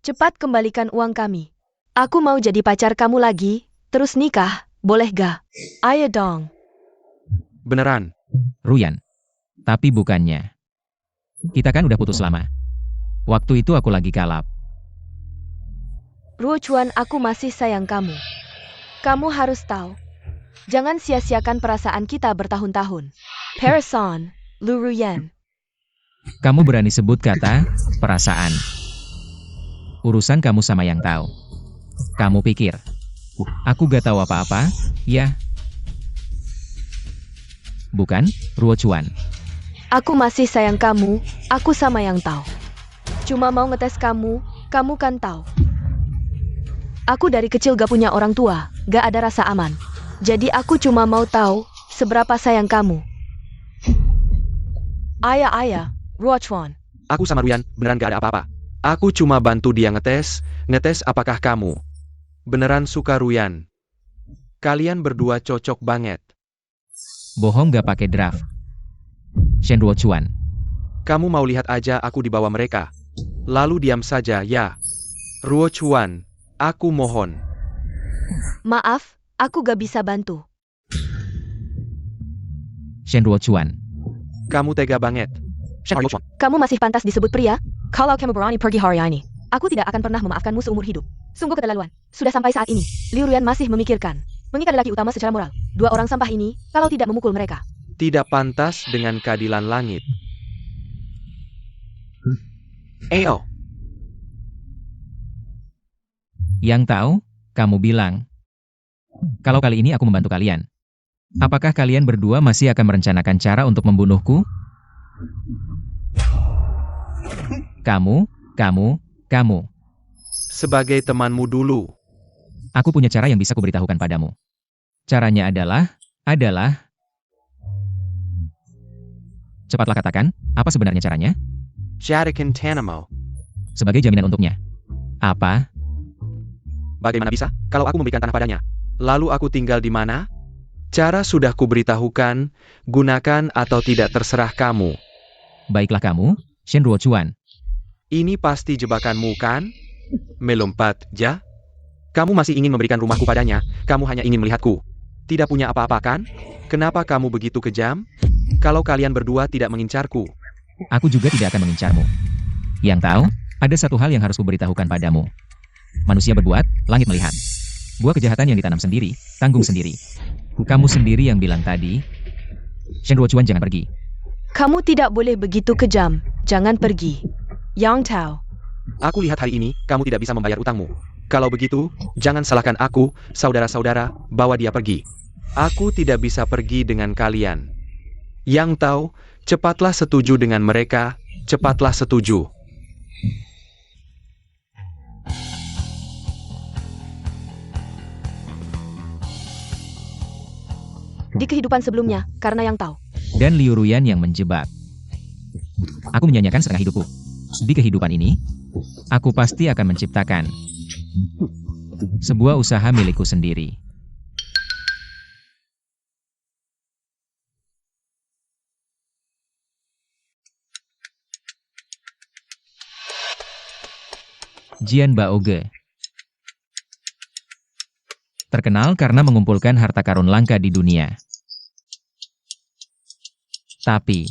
Cepat kembalikan uang kami. Aku mau jadi pacar kamu lagi, terus nikah, boleh gak? Ayo dong. Beneran. Ruyan. Tapi bukannya. Kita kan udah putus lama. Waktu itu aku lagi kalap. Ruo Chuan, aku masih sayang kamu. Kamu harus tahu. Jangan sia-siakan perasaan kita bertahun-tahun. Person, Lu Ruyan. Kamu berani sebut kata perasaan. Urusan kamu sama yang tahu. Kamu pikir aku gak tahu apa-apa, ya? Bukan, Ruo Chuan. Aku masih sayang kamu, aku sama yang tahu. Cuma mau ngetes kamu, kamu kan tahu. Aku dari kecil gak punya orang tua, gak ada rasa aman. Jadi aku cuma mau tahu seberapa sayang kamu. Ayah, Ruo Chuan. Aku sama Ruyan, beneran gak ada apa-apa. Aku cuma bantu dia ngetes apakah kamu beneran suka Ruyan. Kalian berdua cocok banget. Bohong gak pakai draft. Shen Ruo Chuan. Kamu mau lihat aja aku dibawa mereka. Lalu diam saja ya. Ruo Chuan, aku mohon. Maaf, aku gak bisa bantu. Shen Ruo Chuan. Kamu tega banget. Shen Ruo Chuan. Kamu masih pantas disebut pria? Kalau kamu berani pergi hari ini, aku tidak akan pernah memaafkanmu seumur hidup. Sungguh keterlaluan. Sudah sampai saat ini, Liu Ruyan masih memikirkan mengikat lelaki utama secara moral. Dua orang sampah ini, kalau tidak memukul mereka. Tidak pantas dengan keadilan langit. Ayo. Yang tahu, kamu bilang. Kalau kali ini aku membantu kalian. Apakah kalian berdua masih akan merencanakan cara untuk membunuhku? Kamu. Sebagai temanmu dulu. Aku punya cara yang bisa kuberitahukan padamu. Caranya adalah... Cepatlah katakan, apa sebenarnya caranya? Jadikan Tanamo. Sebagai jaminan untuknya. Apa? Bagaimana bisa, kalau aku memberikan tanah padanya? Lalu aku tinggal di mana? Cara sudah kuberitahukan, gunakan atau tidak terserah kamu. Baiklah kamu, Shen Ruo Chuan. Ini pasti jebakanmu kan? Melompat, ja? Kamu masih ingin memberikan rumahku padanya, kamu hanya ingin melihatku. Tidak punya apa-apa kan? Kenapa kamu begitu kejam? Kalau kalian berdua tidak mengincarku. Aku juga tidak akan mengincarmu. Yang tahu, ada satu hal yang harus kuberitahukan padamu. Manusia berbuat, langit melihat. Buah kejahatan yang ditanam sendiri, tanggung sendiri. Kamu sendiri yang bilang tadi, Shen Ruo Chuan jangan pergi. Kamu tidak boleh begitu kejam. Jangan pergi. Yang tahu. Aku lihat hari ini, kamu tidak bisa membayar utangmu. Kalau begitu, jangan salahkan aku, saudara-saudara, bawa dia pergi. Aku tidak bisa pergi dengan kalian. Yang tahu, cepatlah setuju dengan mereka, cepatlah setuju. Di kehidupan sebelumnya, karena yang tahu. Dan Liu Ruyan yang menjebak. Aku menyanyikan setengah hidupku. Di kehidupan ini, aku pasti akan menciptakan sebuah usaha milikku sendiri. Jian Baoge terkenal karena mengumpulkan harta karun langka di dunia. Tapi,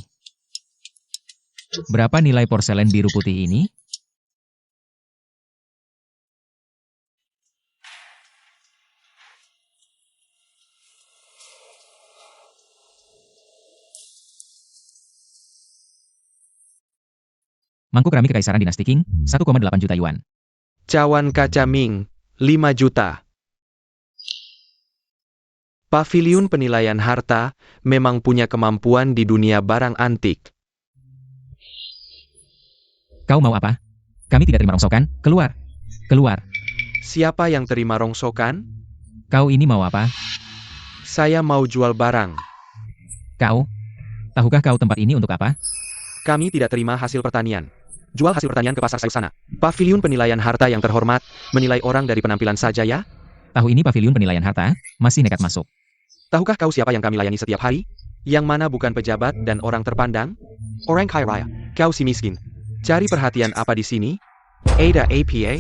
berapa nilai porselen biru putih ini? Mangkuk keramik Kekaisaran Dinasti Qing, 1,8 juta yuan. Cawan kaca Ming, 5 juta. Paviliun penilaian harta memang punya kemampuan di dunia barang antik. Kau mau apa? Kami tidak terima rongsokan, keluar. Keluar. Siapa yang terima rongsokan? Kau ini mau apa? Saya mau jual barang. Kau? Tahukah kau tempat ini untuk apa? Kami tidak terima hasil pertanian. Jual hasil pertanian ke pasar sayur sana. Paviliun penilaian harta yang terhormat, menilai orang dari penampilan saja ya? Tahu ini paviliun penilaian harta, masih nekat masuk. Tahukah kau siapa yang kami layani setiap hari? Yang mana bukan pejabat dan orang terpandang? Orang kaya raya. Kau si miskin. Cari perhatian apa di sini? Ada APA?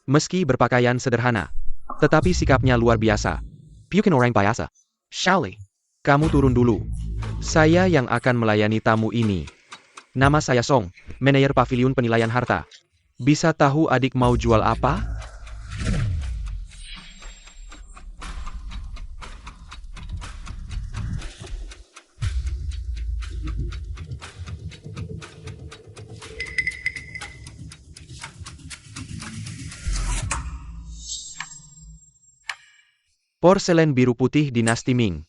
Meski berpakaian sederhana, tetapi sikapnya luar biasa. Bukan orang biasa. Shally, kamu turun dulu. Saya yang akan melayani tamu ini. Nama saya Song, manajer paviliun penilaian harta. Bisa tahu adik mau jual apa? Porselen biru putih dinasti Ming.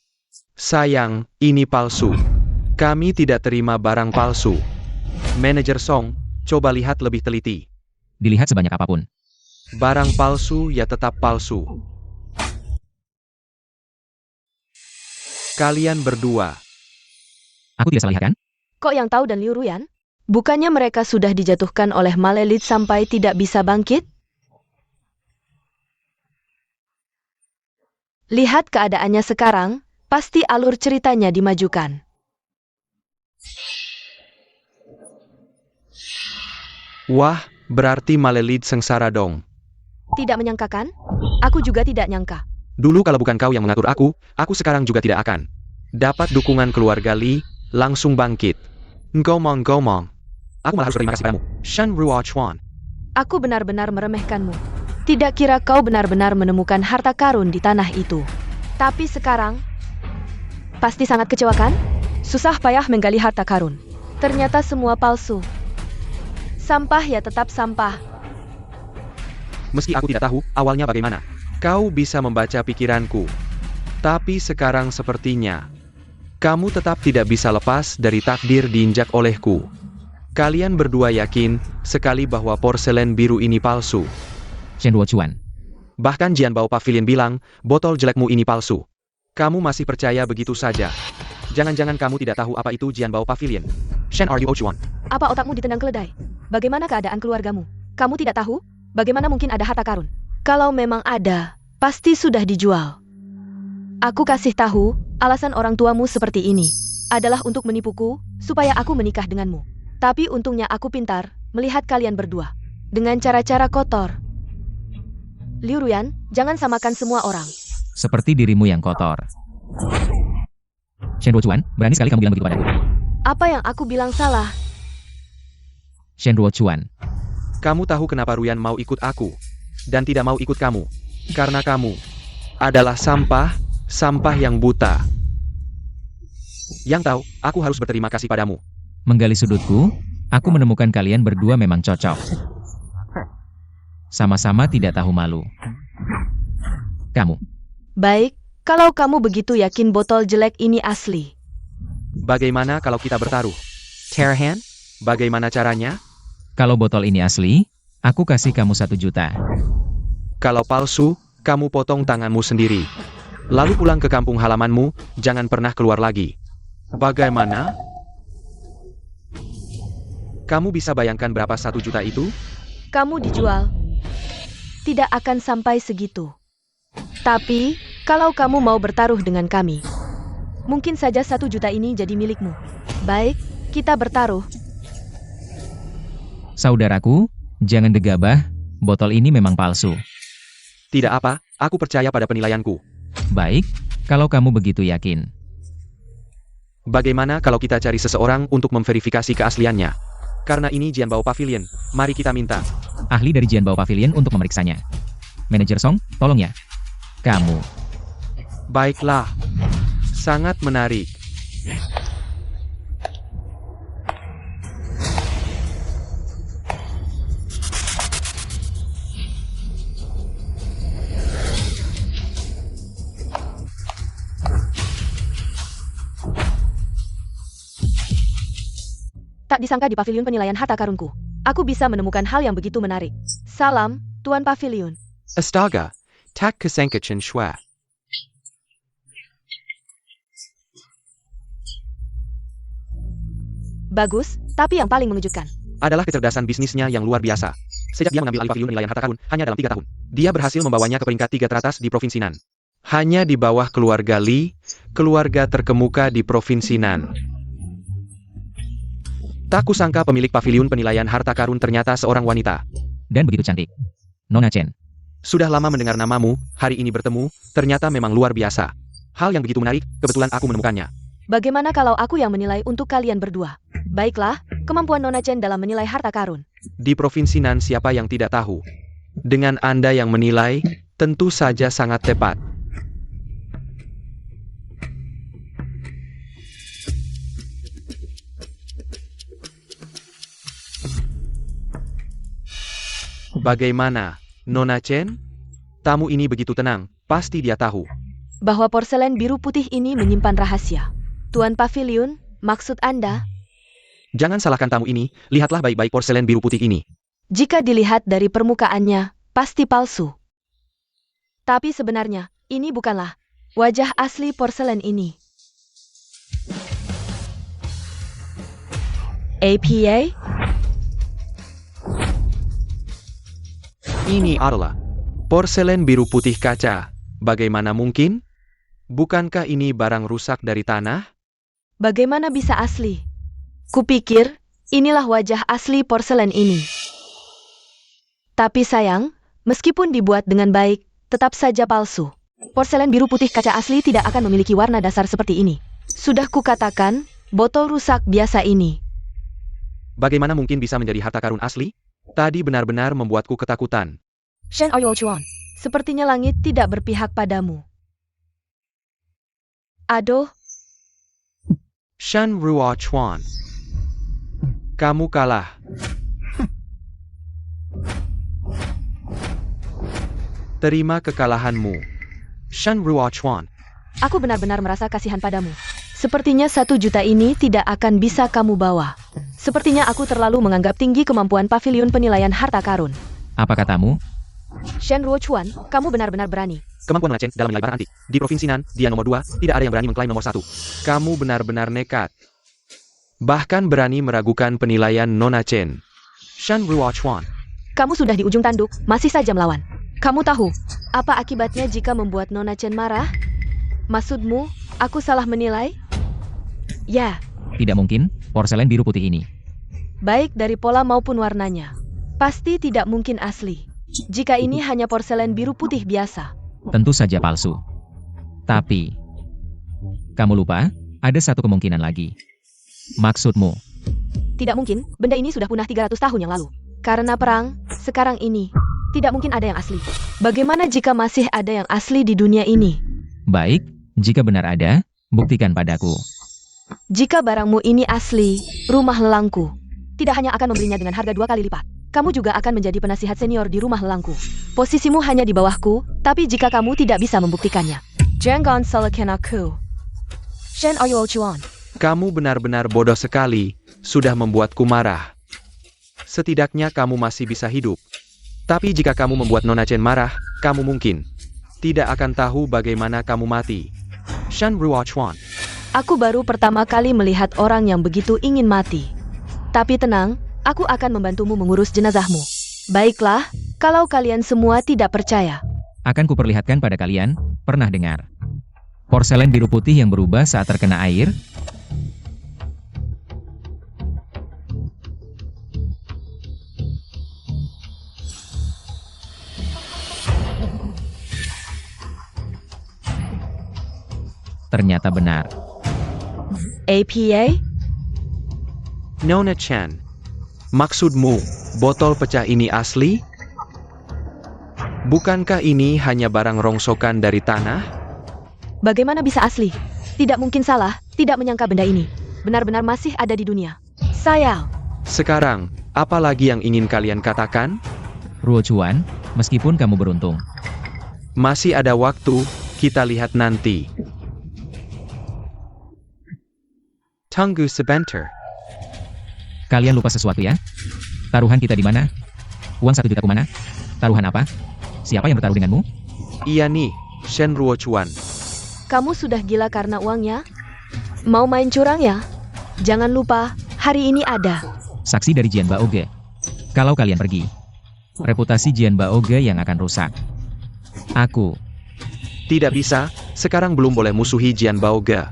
Sayang, ini palsu. Kami tidak terima barang palsu. Manajer Song, coba lihat lebih teliti. Dilihat sebanyak apapun. Barang palsu ya tetap palsu. Kalian berdua. Aku tidak salah lihat kan? Kok yang tahu dan Liu Ruyan? Bukannya mereka sudah dijatuhkan oleh Malelit sampai tidak bisa bangkit? Lihat keadaannya sekarang, pasti alur ceritanya dimajukan. Wah, berarti Malelit sengsara dong. Tidak menyangkakan? Aku juga tidak nyangka. Dulu kalau bukan kau yang mengatur aku sekarang juga tidak akan. Dapat dukungan keluarga Li, langsung bangkit. Ngomong. Aku malah harus berterima kasih padamu. Shen Ruo Chuan. Aku benar-benar meremehkanmu. Tidak kira kau benar-benar menemukan harta karun di tanah itu. Tapi sekarang, pasti sangat kecewa kan? Susah payah menggali harta karun. Ternyata semua palsu. Sampah ya tetap sampah. Meski aku tidak tahu awalnya bagaimana. Kau bisa membaca pikiranku. Tapi sekarang sepertinya kamu tetap tidak bisa lepas dari takdir diinjak olehku. Kalian berdua yakin sekali bahwa porselen biru ini palsu. Shen Ruochuan. Bahkan Jian Bao Pavilion bilang, botol jelekmu ini palsu. Kamu masih percaya begitu saja. Jangan-jangan kamu tidak tahu apa itu Jian Bao Pavilion. Shen Ruochuan. Apa otakmu ditendang keledai? Bagaimana keadaan keluargamu? Kamu tidak tahu? Bagaimana mungkin ada harta karun? Kalau memang ada, pasti sudah dijual. Aku kasih tahu, alasan orang tuamu seperti ini adalah untuk menipuku, supaya aku menikah denganmu. Tapi untungnya aku pintar melihat kalian berdua dengan cara-cara kotor. Liu Ruyan, jangan samakan semua orang. Seperti dirimu yang kotor. Shen Ruochuan, berani sekali kamu bilang begitu padaku. Apa yang aku bilang salah? Shen Ruochuan. Kamu tahu kenapa Ruyan mau ikut aku dan tidak mau ikut kamu? Karena kamu adalah sampah yang buta. Yang tahu, aku harus berterima kasih padamu. Menggali sudutku, aku menemukan kalian berdua memang cocok. Sama-sama tidak tahu malu. Kamu. Baik, kalau kamu begitu yakin botol jelek ini asli. Bagaimana kalau kita bertaruh? Terhan? Bagaimana caranya? Kalau botol ini asli, aku kasih kamu 1 juta. Kalau palsu, kamu potong tanganmu sendiri. Lalu pulang ke kampung halamanmu, jangan pernah keluar lagi. Bagaimana? Kamu bisa bayangkan berapa 1 juta itu? Kamu dijual. Tidak akan sampai segitu. Tapi, kalau kamu mau bertaruh dengan kami, mungkin saja 1 juta ini jadi milikmu. Baik, kita bertaruh. Saudaraku, jangan gegabah, botol ini memang palsu. Tidak apa, aku percaya pada penilaianku. Baik, kalau kamu begitu yakin. Bagaimana kalau kita cari seseorang untuk memverifikasi keasliannya? Karena ini Jian Bao Pavilion, mari kita minta. Ahli dari Jian Bao Pavilion untuk memeriksanya. Manajer Song, tolong ya. Kamu. Baiklah. Sangat menarik. Tak disangka di pavilion penilaian harta karunku, aku bisa menemukan hal yang begitu menarik. Salam, Tuan Pavilion. Astaga, tak kesangka Chen Shua. Bagus, tapi yang paling mengejutkan. Adalah kecerdasan bisnisnya yang luar biasa. Sejak dia mengambil alih pavilion penilaian harta karun, hanya dalam 3 tahun, dia berhasil membawanya ke peringkat 3 teratas di Provinsi Nan. Hanya di bawah keluarga Li, keluarga terkemuka di Provinsi Nan. Tak kusangka pemilik pavilion penilaian harta karun ternyata seorang wanita. Dan begitu cantik. Nona Chen. Sudah lama mendengar namamu, hari ini bertemu, ternyata memang luar biasa. Hal yang begitu menarik, kebetulan aku menemukannya. Bagaimana kalau aku yang menilai untuk kalian berdua? Baiklah, kemampuan Nona Chen dalam menilai harta karun. Di Provinsi Nan siapa yang tidak tahu? Dengan Anda yang menilai, tentu saja sangat tepat. Bagaimana, Nona Chen? Tamu ini begitu tenang, pasti dia tahu. Bahwa porselen biru putih ini menyimpan rahasia. Tuan Pavilion, maksud Anda? Jangan salahkan tamu ini, lihatlah baik-baik porselen biru putih ini. Jika dilihat dari permukaannya, pasti palsu. Tapi sebenarnya, ini bukanlah wajah asli porselen ini. APA? Ini adalah porselen biru putih kaca. Bagaimana mungkin? Bukankah ini barang rusak dari tanah? Bagaimana bisa asli? Kupikir, inilah wajah asli porselen ini. Tapi sayang, meskipun dibuat dengan baik, tetap saja palsu. Porselen biru putih kaca asli tidak akan memiliki warna dasar seperti ini. Sudah kukatakan, botol rusak biasa ini. Bagaimana mungkin bisa menjadi harta karun asli? Tadi benar-benar membuatku ketakutan. Shen Ouyuan, sepertinya langit tidak berpihak padamu. Aduh, Shan Ruo Chuan. Kamu kalah. Terima kekalahanmu. Shan Ruo Chuan. aku benar-benar merasa kasihan padamu. Sepertinya 1 juta ini tidak akan bisa kamu bawa. Sepertinya aku terlalu menganggap tinggi kemampuan pavilion penilaian harta karun. Apa katamu? Shen Ruochuan, kamu benar-benar berani. Kemampuan Nona Chen dalam menilai barang antik. Di Provinsi Nan, dia nomor 2, tidak ada yang berani mengklaim nomor 1. Kamu benar-benar nekat. Bahkan berani meragukan penilaian Nona Chen. Shan Ruochuan. Kamu sudah di ujung tanduk, masih saja melawan. Kamu tahu, apa akibatnya jika membuat Nona Chen marah? Maksudmu, aku salah menilai? Ya, Tidak mungkin, porselen biru putih ini. baik dari pola maupun warnanya. Pasti tidak mungkin asli. Jika ini hanya porselen biru putih biasa. Tentu saja palsu. Tapi, kamu lupa, ada satu kemungkinan lagi. Maksudmu, Tidak mungkin, benda ini sudah punah 300 tahun yang lalu. Karena perang, sekarang ini, tidak mungkin ada yang asli. Bagaimana jika masih ada yang asli di dunia ini? baik, jika benar ada, buktikan padaku. Jika barangmu ini asli, rumah lelangku tidak hanya akan membelinya dengan harga 2 kali lipat. Kamu juga akan menjadi penasihat senior di rumah lelangku. Posisimu hanya di bawahku, tapi jika kamu tidak bisa membuktikannya, jangan salahkan aku. Shen Ouyuan. Kamu benar-benar bodoh sekali, sudah membuatku marah. Setidaknya kamu masih bisa hidup. Tapi jika kamu membuat Nona Chen marah, kamu mungkin tidak akan tahu bagaimana kamu mati. Shan Ruochuan. Aku baru pertama kali melihat orang yang begitu ingin mati. Tapi tenang, aku akan membantumu mengurus jenazahmu. Baiklah, kalau kalian semua tidak percaya. Akan kuperlihatkan pada kalian, pernah dengar porselen biru putih yang berubah saat terkena air? Ternyata benar. APA? Nona Chen. Maksudmu, botol pecah ini asli? Bukankah ini hanya barang rongsokan dari tanah? Bagaimana bisa asli? Tidak mungkin salah, tidak menyangka benda ini benar-benar masih ada di dunia. Sayang, Sekarang, apa lagi yang ingin kalian katakan? Ruochuan, meskipun kamu beruntung. Masih ada waktu, kita lihat nanti. Tunggu sebentar. Kalian lupa sesuatu ya? Taruhan kita di mana? Uang 1 juta kumana? Taruhan apa? Siapa yang bertaruh denganmu? Iya nih, Shen Ruochuan. Kamu sudah gila karena uangnya? Mau main curang ya? Jangan lupa, hari ini ada. Saksi dari Jian Baoge. Kalau kalian pergi, reputasi Jian Baoge yang akan rusak. Aku, Tidak bisa, sekarang belum boleh musuhi Jian Baoge.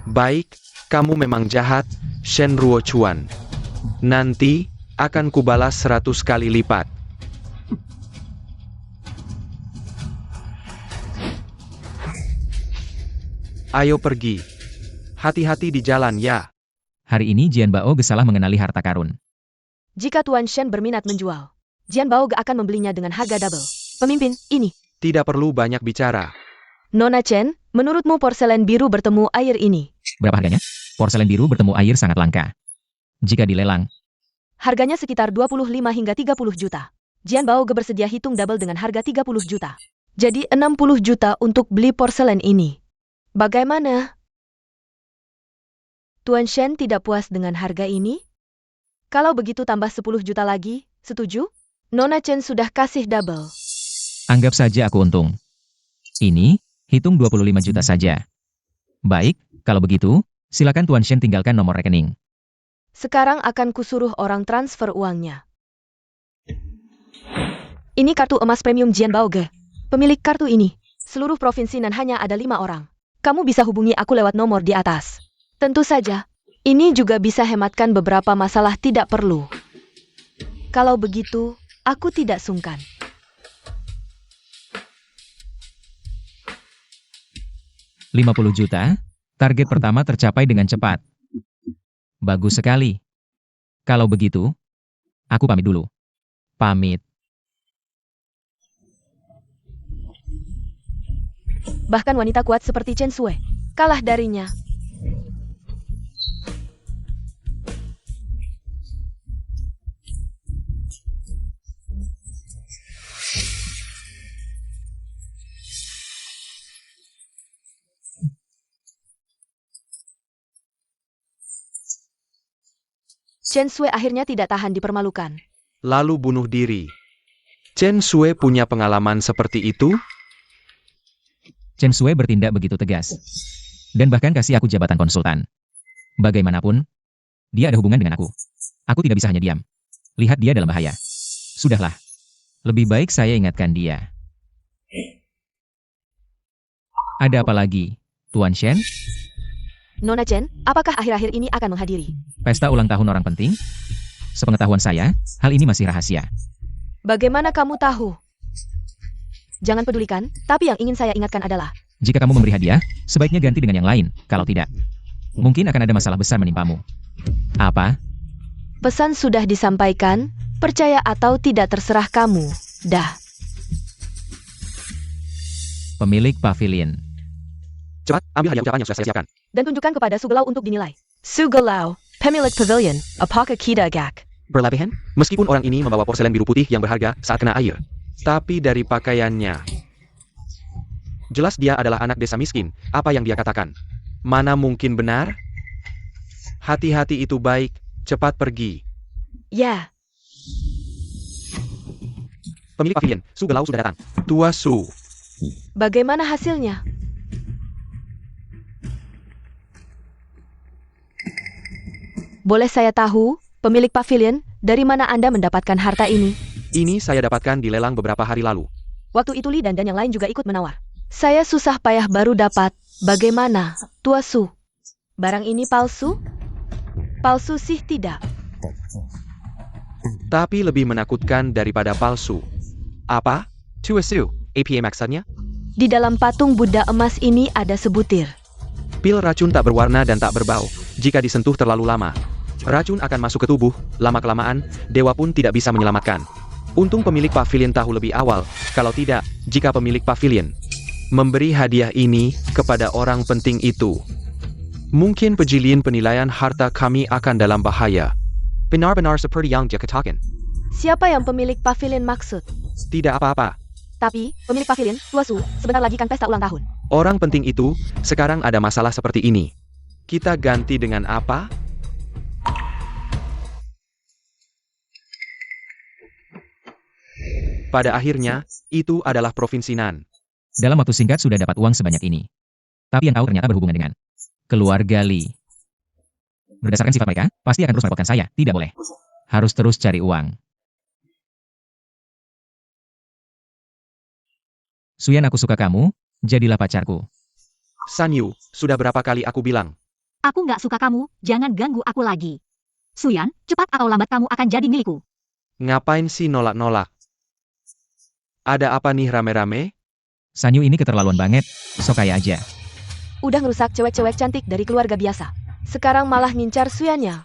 Baik, kamu memang jahat, Shen Ruochuan. Nanti, akan kubalas 100 kali lipat. Ayo pergi. Hati-hati di jalan ya. hari ini Jian Baoge salah mengenali harta karun. Jika Tuan Shen berminat menjual, Jian Baoge akan membelinya dengan harga double. Pemimpin, ini. Tidak perlu banyak bicara. Nona Chen, menurutmu porselen biru bertemu air ini? Berapa harganya? Porselen biru bertemu air sangat langka. Jika dilelang, Harganya sekitar 25 hingga 30 juta. Jian Baoge bersedia hitung double dengan harga 30 juta. Jadi 60 juta untuk beli porselen ini. Bagaimana? Tuan Shen tidak puas dengan harga ini? Kalau begitu tambah 10 juta lagi, setuju? Nona Chen sudah kasih double. anggap saja aku untung. Ini, hitung 25 juta saja. Baik, kalau begitu, silakan Tuan Shen tinggalkan nomor rekening. Sekarang akan kusuruh orang transfer uangnya. Ini kartu emas premium Jian Baoge. Pemilik kartu ini, seluruh provinsi dan hanya ada 5 orang. Kamu bisa hubungi aku lewat nomor di atas. Tentu saja, ini juga bisa hematkan beberapa masalah tidak perlu. Kalau begitu, aku tidak sungkan. $50 juta, target pertama tercapai dengan cepat. Bagus sekali. Kalau begitu, aku pamit dulu. Pamit. Bahkan wanita kuat seperti Chen Sui kalah darinya. Chen Sui akhirnya tidak tahan dipermalukan. Lalu bunuh diri. Chen Sui punya pengalaman seperti itu? Chen Sui bertindak begitu tegas. Dan bahkan kasih aku jabatan konsultan. Bagaimanapun, dia ada hubungan dengan aku. Aku tidak bisa hanya diam. Lihat dia dalam bahaya. Sudahlah. Lebih baik saya ingatkan dia. Ada apa lagi, Tuan Shen? Nona Chen, apakah akhir-akhir ini akan menghadiri? Pesta ulang tahun orang penting? Sepengetahuan saya, hal ini masih rahasia. Bagaimana kamu tahu? Jangan pedulikan, tapi yang ingin saya ingatkan adalah, Jika kamu memberi hadiah, sebaiknya ganti dengan yang lain. Kalau tidak, mungkin akan ada masalah besar menimpamu. Apa? pesan sudah disampaikan, percaya atau tidak terserah kamu. Dah. Pemilik pavilion. Cepat, ambil hadiah ucapan yang sudah saya siapkan. Dan tunjukkan kepada Sugelau untuk dinilai. Sugelau, pemilik pavilion, apakah kita agak? Berlebihan? Meskipun orang ini membawa porselen biru putih yang berharga saat kena air. Tapi dari pakaiannya. Jelas dia adalah anak desa miskin, apa yang dia katakan. Mana mungkin benar? Hati-hati itu baik, cepat pergi. Ya, Pemilik pavilion, Su Gelau sudah datang. Tua Su. bagaimana hasilnya? Boleh saya tahu, pemilik pavilion, dari mana Anda mendapatkan harta ini? Ini saya dapatkan di lelang beberapa hari lalu. Waktu itu Li dan yang lain juga ikut menawar. Saya susah payah baru dapat. Bagaimana, Tua Su? Barang ini palsu? Palsu sih tidak. Tapi lebih menakutkan daripada palsu. Apa? Tua Su, APA maksudnya? Di dalam patung Buddha emas ini ada sebutir. Pil racun tak berwarna dan tak berbau, jika disentuh terlalu lama. Racun akan masuk ke tubuh, lama-kelamaan, dewa pun tidak bisa menyelamatkan. Untung pemilik pavilion tahu lebih awal, kalau tidak, jika pemilik pavilion memberi hadiah ini kepada orang penting itu, mungkin pejilian penilaian harta kami akan dalam bahaya. Benar-benar seperti yang dia katakan. Siapa yang pemilik pavilion maksud? Tidak apa-apa. Tapi, pemilik pavilion, Tua Su, sebentar lagi kan pesta ulang tahun. Orang penting itu, sekarang ada masalah seperti ini. Kita ganti dengan apa? Pada akhirnya, itu adalah Provinsi Nan. Dalam waktu singkat sudah dapat uang sebanyak ini. Tapi yang tahu ternyata berhubungan dengan keluarga Lee. Berdasarkan sifat mereka, pasti akan terus merepotkan saya. Tidak boleh. Harus terus cari uang. Suyan, aku suka kamu, jadilah pacarku. Sanyu, sudah berapa kali aku bilang? Aku nggak suka kamu, jangan ganggu aku lagi. Suyan, cepat atau lambat kamu akan jadi milikku. Ngapain sih nolak-nolak? Ada apa nih rame-rame? Sanyu ini keterlaluan banget, sok kaya aja. Udah ngerusak cewek-cewek cantik dari keluarga biasa. Sekarang malah ngincar Suyannya.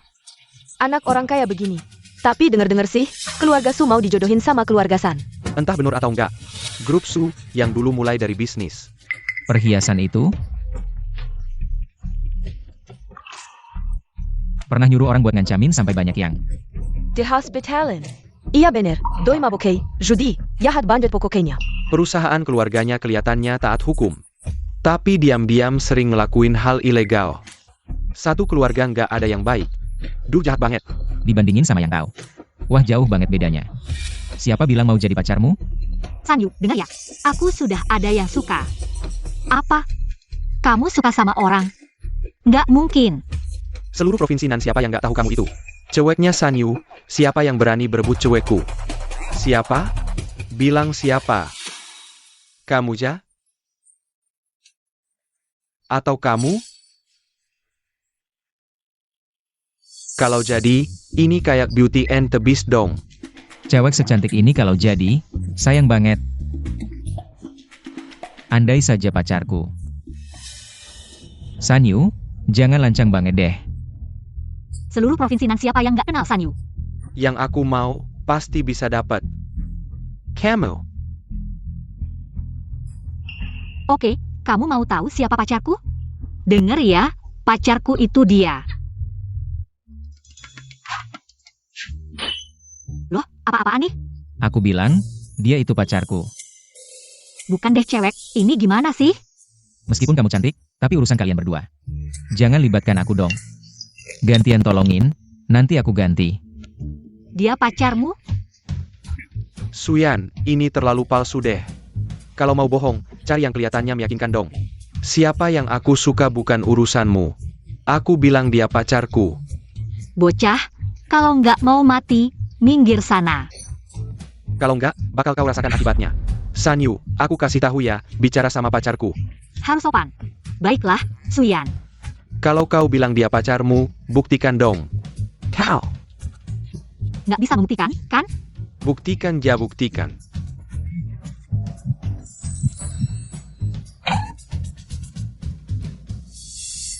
Anak orang kaya begini. Tapi denger-denger sih, keluarga Su mau dijodohin sama keluarga San. Entah benar atau enggak. Grup Su yang dulu mulai dari bisnis. Perhiasan itu pernah nyuruh orang buat ngancamin sampai banyak yang The Hospitalin. Iya bener, doi mabokei, judi, jahat banget pokoknya. Perusahaan keluarganya kelihatannya taat hukum. Tapi diam-diam sering ngelakuin hal ilegal. Satu keluarga nggak ada yang baik. Duh, jahat banget. dibandingin sama yang tahu. Wah, jauh banget bedanya. Siapa bilang mau jadi pacarmu? Sanyu, dengar ya. Aku sudah ada yang suka. Apa? Kamu suka sama orang? Nggak mungkin. Seluruh provinsi Nan, siapa yang nggak tahu kamu itu? Ceweknya Sanyu, siapa yang berani berebut cewekku? Siapa? Bilang siapa? Kamu ja? Atau kamu? Kalau jadi, ini kayak Beauty and the Beast dong. Cewek secantik ini kalau jadi, sayang banget. Andai saja pacarku. Sanyu, jangan lancang banget deh. Seluruh provinsi Nan, siapa yang nggak kenal Sanyu? Yang aku mau, pasti bisa dapat. Kamu. Oke, kamu mau tahu siapa pacarku? Dengar ya, pacarku itu dia. Loh, apa-apaan nih? Aku bilang, dia itu pacarku. Bukan deh cewek, ini gimana sih? Meskipun kamu cantik, tapi urusan kalian berdua. Jangan libatkan aku dong. Gantian tolongin, nanti aku ganti. Dia pacarmu? Suyan, ini terlalu palsu deh. Kalau mau bohong, cari yang kelihatannya meyakinkan dong. Siapa yang aku suka bukan urusanmu. Aku bilang dia pacarku. Bocah, kalau nggak mau mati, minggir sana. Kalau enggak, bakal kau rasakan akibatnya. Sanyu, aku kasih tahu ya, bicara sama pacarku. Harus sopan. Baiklah, Suyan. Kalau kau bilang dia pacarmu, buktikan dong. Kau. Nggak bisa membuktikan, kan? Buktikan ja, buktikan.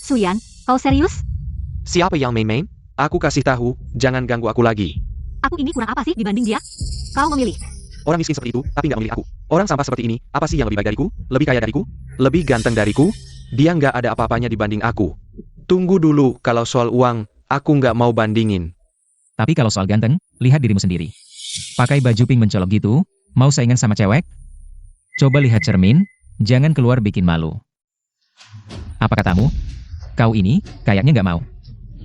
Suyan, kau serius? Siapa yang main-main? Aku kasih tahu, jangan ganggu aku lagi. Aku ini kurang apa sih dibanding dia? Kau memilih. Orang miskin seperti itu, tapi nggak memilih aku. Orang sampah seperti ini, apa sih yang lebih baik dariku? Lebih kaya dariku? Lebih ganteng dariku? Dia nggak ada apa-apanya dibanding aku. Tunggu dulu, kalau soal uang, aku nggak mau bandingin. Tapi kalau soal ganteng, lihat dirimu sendiri. Pakai baju pink mencolok gitu, mau saingan sama cewek? Coba lihat cermin, jangan keluar bikin malu. Apa katamu? Kau ini, kayaknya nggak mau.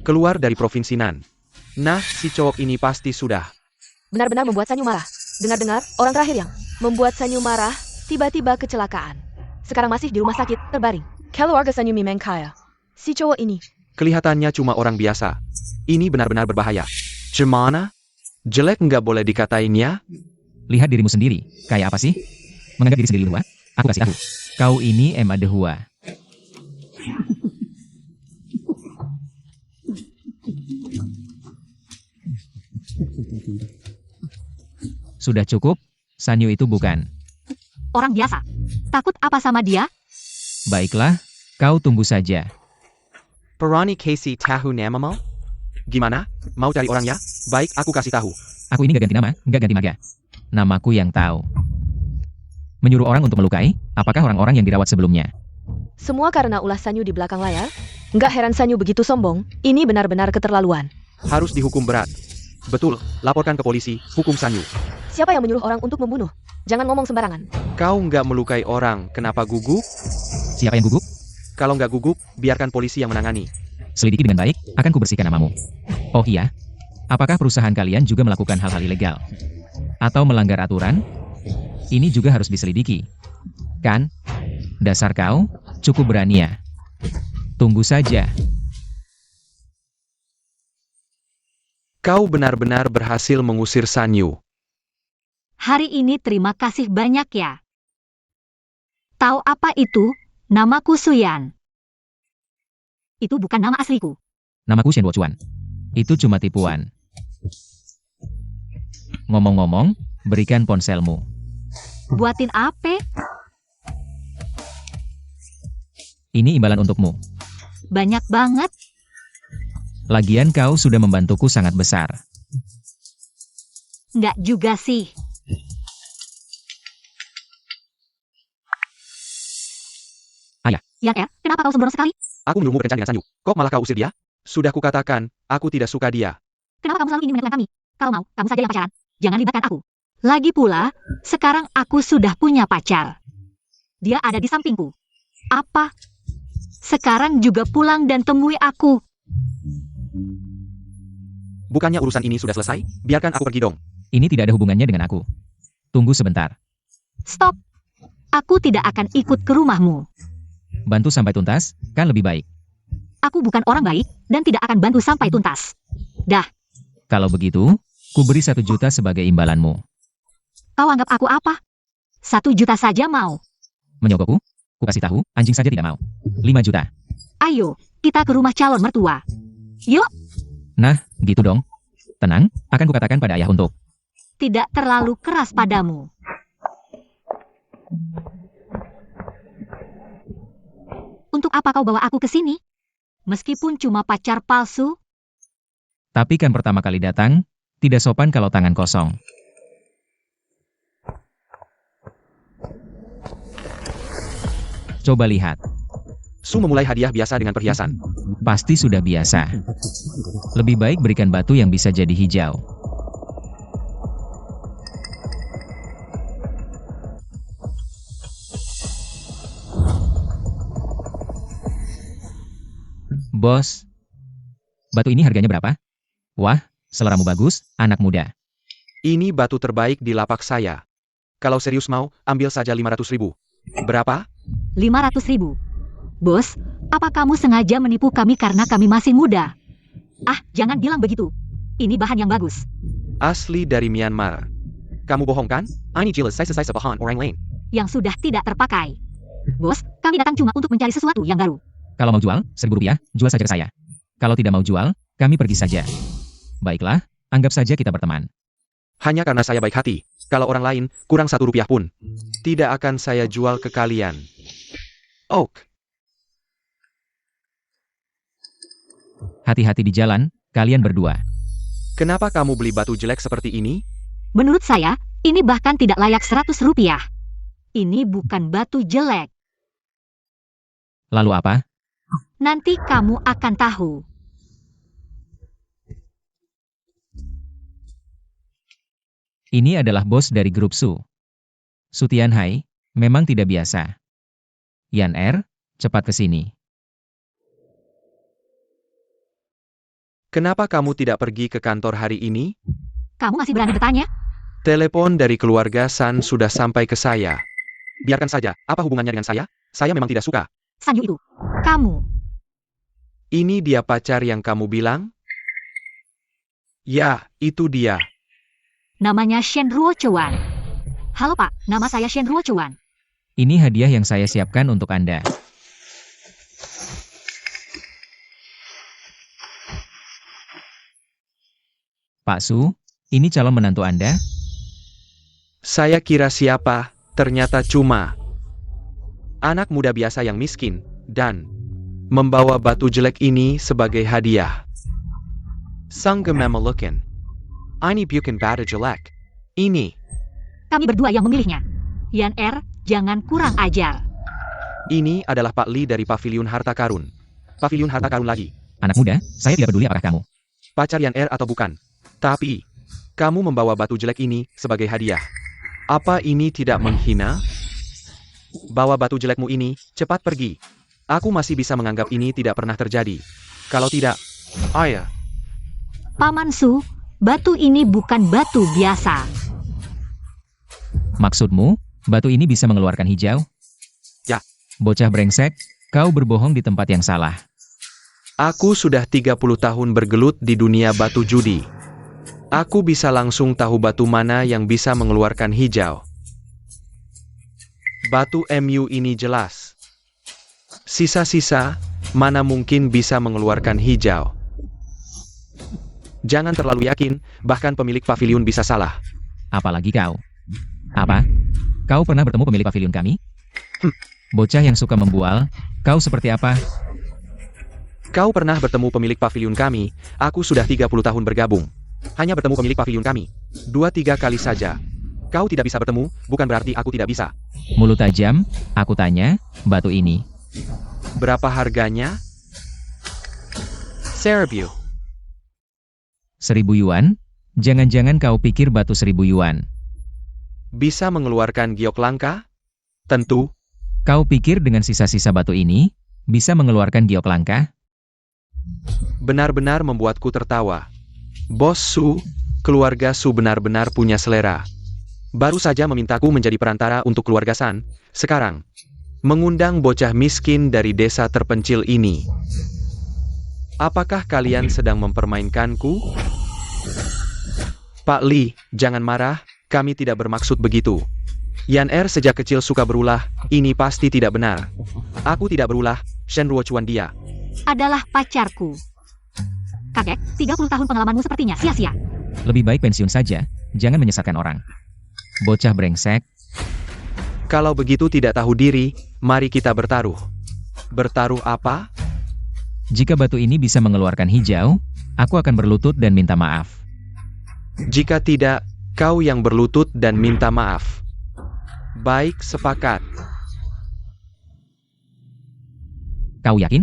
Keluar dari provinsi Nan. Nah, si cowok ini pasti sudah. Benar-benar membuat Sanyu marah. Dengar-dengar, orang terakhir yang membuat Sanyu marah, tiba-tiba kecelakaan. Sekarang masih di rumah sakit, terbaring. Keluarga Sanyu memang kaya. Si cowok ini. Kelihatannya cuma orang biasa. Ini benar-benar berbahaya. Cemana? Jelek nggak boleh dikatain ya? Lihat dirimu sendiri, kayak apa sih? Menganggap diri sendiri hua? Aku kasih tahu. Kau ini emang ada hua. Sudah cukup, Sanyu itu bukan. Orang biasa. Takut apa sama dia? Baiklah, kau tunggu saja. Perani Casey tahu nama mau? Gimana? Mau cari orangnya? Baik, aku kasih tahu. Aku ini gak ganti nama, gak ganti maga. Namaku yang tahu. Menyuruh orang untuk melukai, apakah orang-orang yang dirawat sebelumnya? Semua karena ulah Sanyu di belakang layar. Nggak heran Sanyu begitu sombong. Ini benar-benar keterlaluan. Harus dihukum berat. Betul, laporkan ke polisi, hukum Sanyu. Siapa yang menyuruh orang untuk membunuh? Jangan ngomong sembarangan. Kau nggak melukai orang, kenapa gugup? Siapa yang gugup? Kalau nggak gugup, biarkan polisi yang menangani. Selidiki dengan baik, akan kubersihkan namamu. Oh iya, apakah perusahaan kalian juga melakukan hal-hal ilegal? Atau melanggar aturan? Ini juga harus diselidiki. Kan? Dasar kau, cukup berani ya. Tunggu saja. Kau benar-benar berhasil mengusir Sanyu. Hari ini terima kasih banyak ya. Tahu apa itu? Namaku Suyan. Itu bukan nama asliku. Namaku Shen Chuan. Itu cuma tipuan. Ngomong-ngomong, berikan ponselmu. Buatin apa? Ini imbalan untukmu. Banyak banget. Lagian kau sudah membantuku sangat besar. Nggak juga sih. Ayah. Yan kenapa kau sembrono sekali? Aku menunggu berencana dengan Sanyu. Kok malah kau usir dia? Sudah kukatakan, aku tidak suka dia. Kenapa kamu selalu ingin menentukan kami? Kalau mau, kamu saja yang pacaran. Jangan libatkan aku. Lagi pula, sekarang aku sudah punya pacar. Dia ada di sampingku. Apa? Sekarang juga pulang dan temui aku. Bukannya urusan ini sudah selesai? Biarkan aku pergi dong. Ini tidak ada hubungannya dengan aku. Tunggu sebentar. Stop. Aku tidak akan ikut ke rumahmu. Bantu sampai tuntas, kan lebih baik. Aku bukan orang baik, dan tidak akan bantu sampai tuntas. Dah, Kalau begitu, ku beri 1 juta sebagai imbalanmu. kau anggap aku apa? 1 juta saja mau. Menyogokku? Ku kasih tahu, anjing saja tidak mau. 5 juta. Ayo, kita ke rumah calon mertua. Yuk, Nah, gitu dong. Tenang, akan kukatakan pada ayah untuk. tidak terlalu keras padamu. Untuk apa kau bawa aku ke sini? Meskipun cuma pacar palsu, Tapi kan pertama kali datang, tidak sopan kalau tangan kosong. Coba lihat, Su memulai hadiah biasa dengan perhiasan. pasti sudah biasa. Lebih baik berikan batu yang bisa jadi hijau. Bos, batu ini harganya berapa? Wah, seleramu bagus, anak muda. Ini batu terbaik di lapak saya. Kalau serius mau, ambil saja 500.000. Berapa? 500.000. Bos, apa kamu sengaja menipu kami karena kami masih muda? Ah, jangan bilang begitu. Ini bahan yang bagus. Asli dari Myanmar. Kamu bohong kan? Ini jelas saya bahan orang lain. Yang sudah tidak terpakai. Bos, kami datang cuma untuk mencari sesuatu yang baru. Kalau mau jual, 1.000 rupiah, jual saja ke saya. Kalau tidak mau jual, kami pergi saja. Baiklah, anggap saja kita berteman. Hanya karena saya baik hati. Kalau orang lain, kurang 1 rupiah pun. Tidak akan saya jual ke kalian. Oak. Hati-hati di jalan, kalian berdua. Kenapa kamu beli batu jelek seperti ini? Menurut saya, ini bahkan tidak layak 100 rupiah. Ini bukan batu jelek. Lalu apa? Nanti kamu akan tahu. Ini adalah bos dari grup Su. Su Tianhai, memang tidak biasa. Yan Er, cepat ke sini. Kenapa kamu tidak pergi ke kantor hari ini? Kamu masih berani bertanya? Telepon dari keluarga San sudah sampai ke saya. Biarkan saja, apa hubungannya dengan saya? Saya memang tidak suka. Sanyu itu. Kamu. Ini dia pacar yang kamu bilang? Ya, itu dia. Namanya Shen Ruo Chuan. Halo Pak, nama saya Shen Ruo Chuan. Ini hadiah yang saya siapkan untuk Anda. Pak Su, ini calon menantu Anda? Saya kira siapa, ternyata cuma anak muda biasa yang miskin, dan membawa batu jelek ini sebagai hadiah. Sang Gemamalukan. Ini bukan batu jelek. Ini. Kami berdua yang memilihnya. Yan Er, jangan kurang ajar. Ini adalah Pak Li dari Paviliun Harta Karun. Paviliun Harta Karun lagi. Anak muda, saya tidak peduli apakah kamu. Pacar Yan Er atau bukan. Tapi, kamu membawa batu jelek ini sebagai hadiah. Apa ini tidak menghina? Bawa batu jelekmu ini, cepat pergi. Aku masih bisa menganggap ini tidak pernah terjadi. Kalau tidak, ayah. Paman Su, batu ini bukan batu biasa. Maksudmu, batu ini bisa mengeluarkan hijau? Ya. Bocah brengsek, kau berbohong di tempat yang salah. Aku sudah 30 tahun bergelut di dunia batu judi. Aku bisa langsung tahu batu mana yang bisa mengeluarkan hijau. Batu MU ini jelas. Sisa-sisa, mana mungkin bisa mengeluarkan hijau. Jangan terlalu yakin, bahkan pemilik pavilion bisa salah. Apalagi kau. Apa? Kau pernah bertemu pemilik pavilion kami? Bocah yang suka membual, kau seperti apa? Kau pernah bertemu pemilik pavilion kami, aku sudah 30 tahun bergabung. Hanya bertemu pemilik pavilion kami 2-3 kali saja. Kau tidak bisa bertemu, bukan berarti aku tidak bisa. Mulut tajam, aku tanya, batu ini. Berapa harganya? 1000. 1000 yuan? Jangan-jangan kau pikir batu 1000 yuan. Bisa mengeluarkan giok langka? Tentu. Kau pikir dengan sisa-sisa batu ini, bisa mengeluarkan giok langka? Benar-benar membuatku tertawa. Bos Su, keluarga Su benar-benar punya selera. Baru saja memintaku menjadi perantara untuk keluarga San, sekarang mengundang bocah miskin dari desa terpencil ini. Apakah kalian sedang mempermainkanku? Pak Li, jangan marah, kami tidak bermaksud begitu. Yan Er sejak kecil suka berulah, ini pasti tidak benar. Aku tidak berulah, Shen Ruochuan dia. Adalah pacarku. Kakek, 30 tahun pengalamanmu sepertinya sia-sia. Lebih baik pensiun saja, jangan menyesatkan orang. Bocah brengsek, Kalau begitu tidak tahu diri, mari kita bertaruh. Bertaruh apa? jika batu ini bisa mengeluarkan hijau, aku akan berlutut dan minta maaf. Jika tidak, kau yang berlutut dan minta maaf. Baik, sepakat. Kau yakin?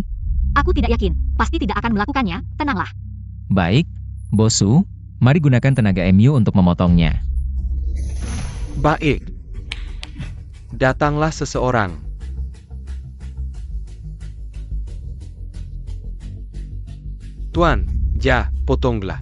Aku tidak yakin, pasti tidak akan melakukannya, tenanglah. Baik, Bosu, mari gunakan tenaga MU untuk memotongnya. Baik. Datanglah seseorang. Tuan, ja, potonglah.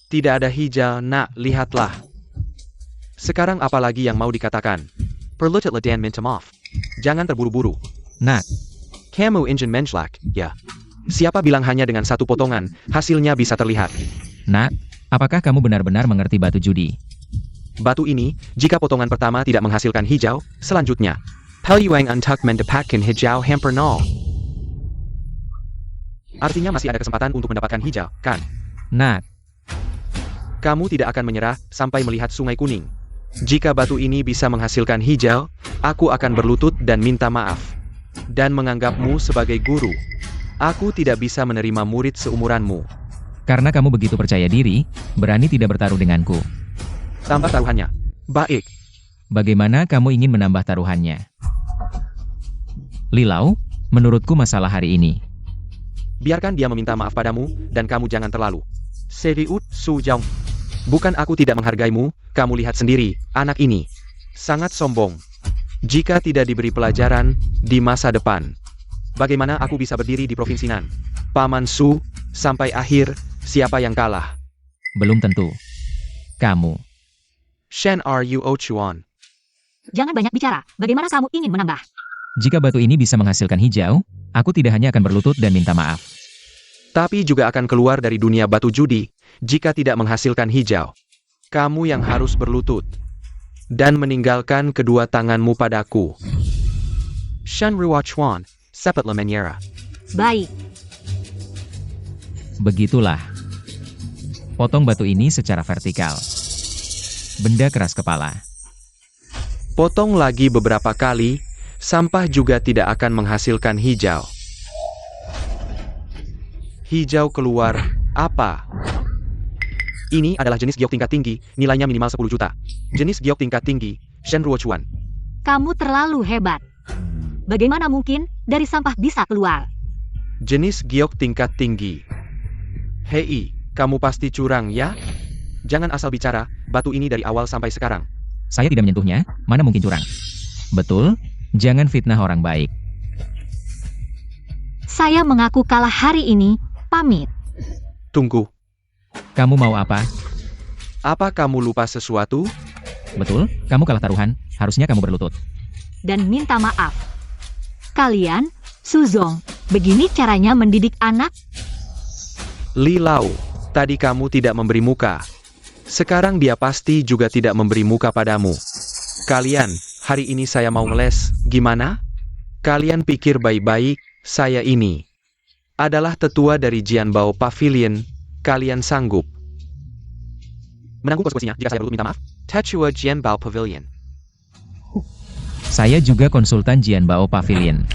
Tidak ada hijau, nak, lihatlah. Sekarang apa lagi yang mau dikatakan? Perlututlah dan minta maaf. Jangan terburu-buru. Nak, Kamu ingin menjelak, ya. Siapa bilang hanya dengan satu potongan, hasilnya bisa terlihat. nak, apakah kamu benar-benar mengerti batu judi? Batu ini, jika potongan pertama tidak menghasilkan hijau, selanjutnya. Peluang untuk mendapatkan hijau hampir nol. Artinya masih ada kesempatan untuk mendapatkan hijau, kan? Nak, Kamu tidak akan menyerah sampai melihat sungai kuning. Jika batu ini bisa menghasilkan hijau, aku akan berlutut dan minta maaf. Dan menganggapmu sebagai guru. Aku tidak bisa menerima murid seumuranmu. karena kamu begitu percaya diri, berani tidak bertaruh denganku. Tambah taruhannya. Baik. Bagaimana kamu ingin menambah taruhannya? Lilau, menurutku masalah hari ini. Biarkan dia meminta maaf padamu, dan kamu jangan terlalu. Seriut Su Jiang. Bukan aku tidak menghargaimu, kamu lihat sendiri, anak ini. Sangat sombong. Jika tidak diberi pelajaran, di masa depan. Bagaimana aku bisa berdiri di Provinsi Nan? Paman Su, sampai akhir, siapa yang kalah? Belum tentu. Kamu. Shen Ruo Chuan. Jangan banyak bicara, bagaimana kamu ingin menambah? Jika batu ini bisa menghasilkan hijau, aku tidak hanya akan berlutut dan minta maaf. Tapi juga akan keluar dari dunia batu judi, jika tidak menghasilkan hijau. Kamu yang harus berlutut. Dan meninggalkan kedua tanganmu padaku. Shen Ruo Chuan, Sepet Le Menyera. Baik, Begitulah. Potong batu ini secara vertikal. Benda keras kepala. Potong lagi beberapa kali, sampah juga tidak akan menghasilkan hijau. Hijau keluar, apa? Ini adalah jenis giok tingkat tinggi, nilainya minimal 10 juta. Jenis giok tingkat tinggi, Shen Ruo Chuan. kamu terlalu hebat. Bagaimana mungkin dari sampah bisa keluar? Jenis giok tingkat tinggi. Hei, kamu pasti curang ya? Jangan asal bicara, batu ini dari awal sampai sekarang. Saya tidak menyentuhnya, mana mungkin curang. Betul, Jangan fitnah orang baik. Saya mengaku kalah hari ini, pamit. Tunggu, Kamu mau apa? apa kamu lupa sesuatu? Betul, kamu kalah taruhan, harusnya kamu berlutut. Dan minta maaf. Kalian, Suzong, begini caranya mendidik anak? Li Lau, tadi kamu tidak memberi muka. Sekarang dia pasti juga tidak memberi muka padamu. Kalian, hari ini saya mau ngeles, gimana? Kalian pikir baik-baik, saya ini adalah tetua dari Jianbao Pavilion. Kalian sanggup menanggung konsekuensinya jika saya berlutut minta maaf? Tetua Jianbao Pavilion. Saya juga konsultan Jianbao Pavilion.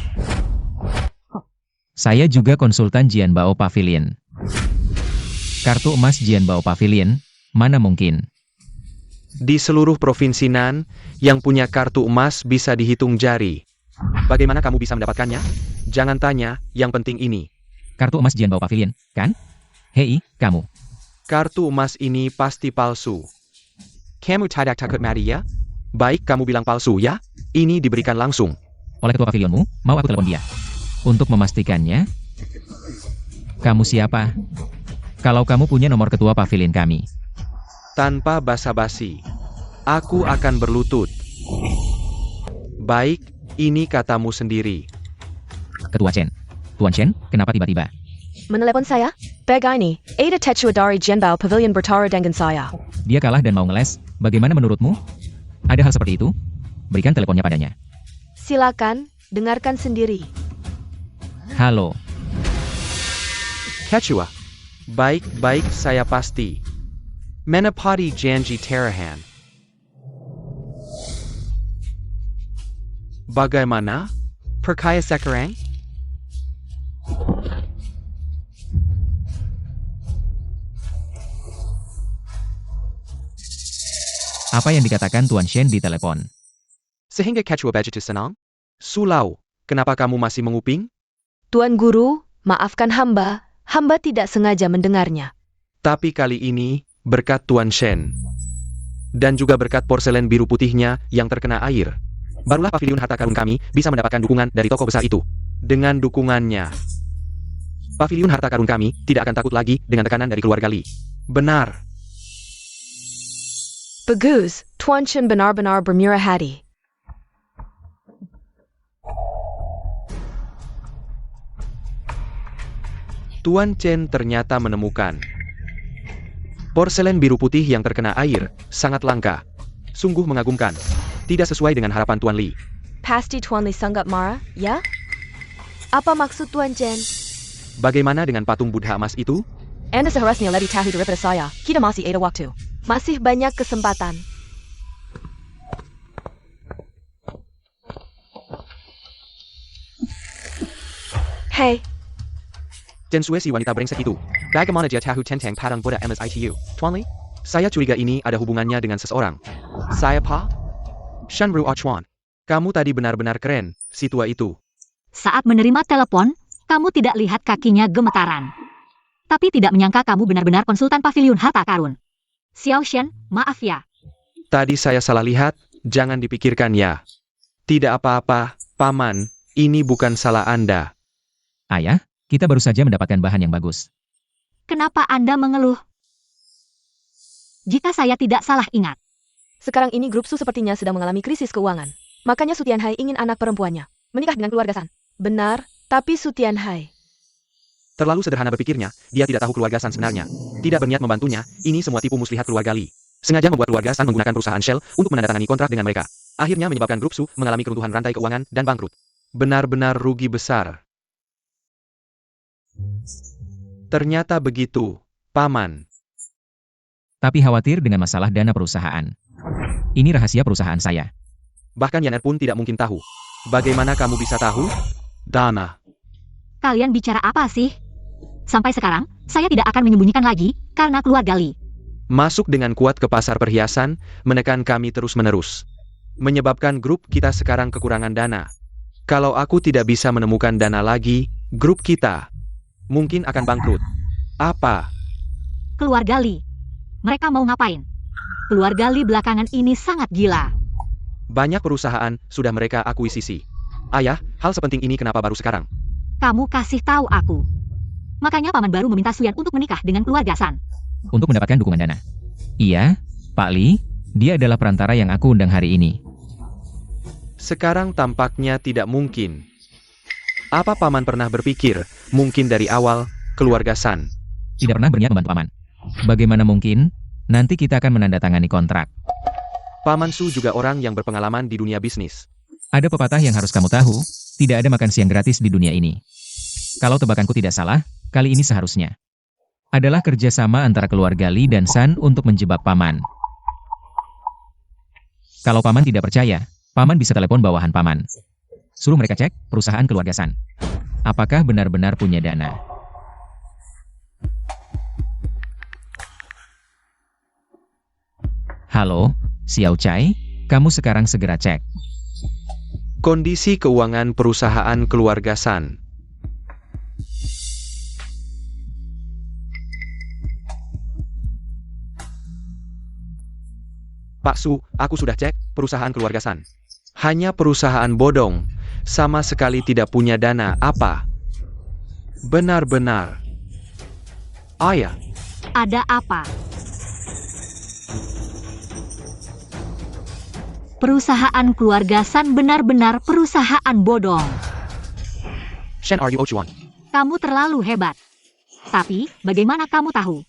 Saya juga konsultan Jianbao Pavilion. Kartu emas Jianbao Pavilion, mana mungkin? Di seluruh provinsi Nan, yang punya kartu emas bisa dihitung jari. Bagaimana kamu bisa mendapatkannya? Jangan tanya, yang penting ini. Kartu emas Jianbao Pavilion, kan? Hei, kamu. Kartu emas ini pasti palsu. Kamu tidak takut mati ya? Baik kamu bilang palsu ya? Ini diberikan langsung. Oleh ketua pavilionmu, mau aku telepon dia. Untuk memastikannya, kamu siapa? Kalau kamu punya nomor ketua pavilion kami. Tanpa basa-basi. Aku akan berlutut. Baik, ini katamu sendiri. Ketua Chen. Tuan Chen, kenapa tiba-tiba? Menelepon saya? Begini, ada tetua dari Jianbao Pavilion bertara dengan saya. Dia kalah dan mau ngeles, bagaimana menurutmu? Ada hal seperti itu? Berikan teleponnya padanya. Silakan, dengarkan sendiri. Halo, Tetua. Baik-baik saya pasti. Menepati janji Terahan. Bagaimana? Percaya sekarang? apa yang dikatakan Tuan Shen di telepon? Sehingga Ketua begitu senang? Sulau, kenapa kamu masih menguping? Tuan Guru, maafkan hamba, hamba tidak sengaja mendengarnya. Tapi kali ini, berkat Tuan Shen. Dan juga berkat porselen biru putihnya yang terkena air. Barulah pavilion harta karun kami bisa mendapatkan dukungan dari toko besar itu. Dengan dukungannya, pavilion harta karun kami tidak akan takut lagi dengan tekanan dari keluarga Li. Benar. Bagus, Tuan Chen benar-benar bermurah hati. Tuan Chen ternyata menemukan porselen biru putih yang terkena air, sangat langka. Sungguh mengagumkan. Tidak sesuai dengan harapan Tuan Li. Pasti Tuan Li sangat marah, ya? Apa maksud Tuan Chen? Bagaimana dengan patung Buddha emas itu? Anda seharusnya lebih tahu daripada saya. Kita masih ada waktu. Masih banyak kesempatan. Hei, Chen Sue si wanita brengsek itu. Bagaimana dia tahu tentang patung Buddha emas itu? Tuan Li? Saya curiga ini ada hubungannya dengan seseorang. Saya pa? Shanru Chuan. Kamu tadi benar-benar keren, si tua itu. Saat menerima telepon, kamu tidak lihat kakinya gemetaran. Tapi tidak menyangka kamu benar-benar konsultan pavilion harta karun. Xiao Shen, maaf ya. Tadi saya salah lihat, jangan dipikirkan ya. Tidak apa-apa, Paman, ini bukan salah Anda. Ayah, kita baru saja mendapatkan bahan yang bagus. Kenapa Anda mengeluh? Jika saya tidak salah ingat, sekarang ini grup Su sepertinya sedang mengalami krisis keuangan. Makanya Su Tianhai ingin anak perempuannya menikah dengan keluarga San. Benar, tapi Su Tianhai. Terlalu sederhana berpikirnya, dia tidak tahu keluarga San sebenarnya. Tidak berniat membantunya, ini semua tipu muslihat keluarga Li. Sengaja membuat keluarga San menggunakan perusahaan Shell untuk menandatangani kontrak dengan mereka. Akhirnya menyebabkan grup Su mengalami keruntuhan rantai keuangan dan bangkrut. Benar-benar rugi besar. Ternyata begitu, Paman. Tapi khawatir dengan masalah dana perusahaan. Ini rahasia perusahaan saya. Bahkan Yaner pun tidak mungkin tahu. Bagaimana kamu bisa tahu? Dana. kalian bicara apa sih? Sampai sekarang, saya tidak akan menyembunyikan lagi, karena keluarga Li. Masuk dengan kuat ke pasar perhiasan, menekan kami terus-menerus. Menyebabkan grup kita sekarang kekurangan dana. Kalau aku tidak bisa menemukan dana lagi, grup kita mungkin akan bangkrut. Apa? Keluarga Li. Mereka mau ngapain? Keluarga Li belakangan ini sangat gila. Banyak perusahaan sudah mereka akuisisi. Ayah, hal sepenting ini kenapa baru sekarang? Kamu kasih tahu aku. Makanya paman baru meminta Suyan untuk menikah dengan keluarga San. Untuk mendapatkan dukungan dana. Iya, Pak Li, dia adalah perantara yang aku undang hari ini. Sekarang tampaknya tidak mungkin. Apa paman pernah berpikir, mungkin dari awal, keluarga San? Tidak pernah berniat membantu paman. Bagaimana mungkin? Nanti kita akan menandatangani kontrak. Paman Su juga orang yang berpengalaman di dunia bisnis. Ada pepatah yang harus kamu tahu, tidak ada makan siang gratis di dunia ini. Kalau tebakanku tidak salah, kali ini seharusnya adalah kerjasama antara keluarga Li dan San untuk menjebak paman. Kalau paman tidak percaya, paman bisa telepon bawahan paman. Suruh mereka cek perusahaan keluarga San. Apakah benar-benar punya dana? Halo, Xiao Chai, kamu sekarang segera cek. Kondisi keuangan perusahaan keluarga San. Pak Su, aku sudah cek perusahaan keluarga San. Hanya perusahaan bodong, sama sekali tidak punya dana apa. Benar-benar. Ayah, Ada apa? Perusahaan keluarga San benar-benar perusahaan bodong. Shen are you Ochuan? Kamu terlalu hebat. Tapi, bagaimana kamu tahu?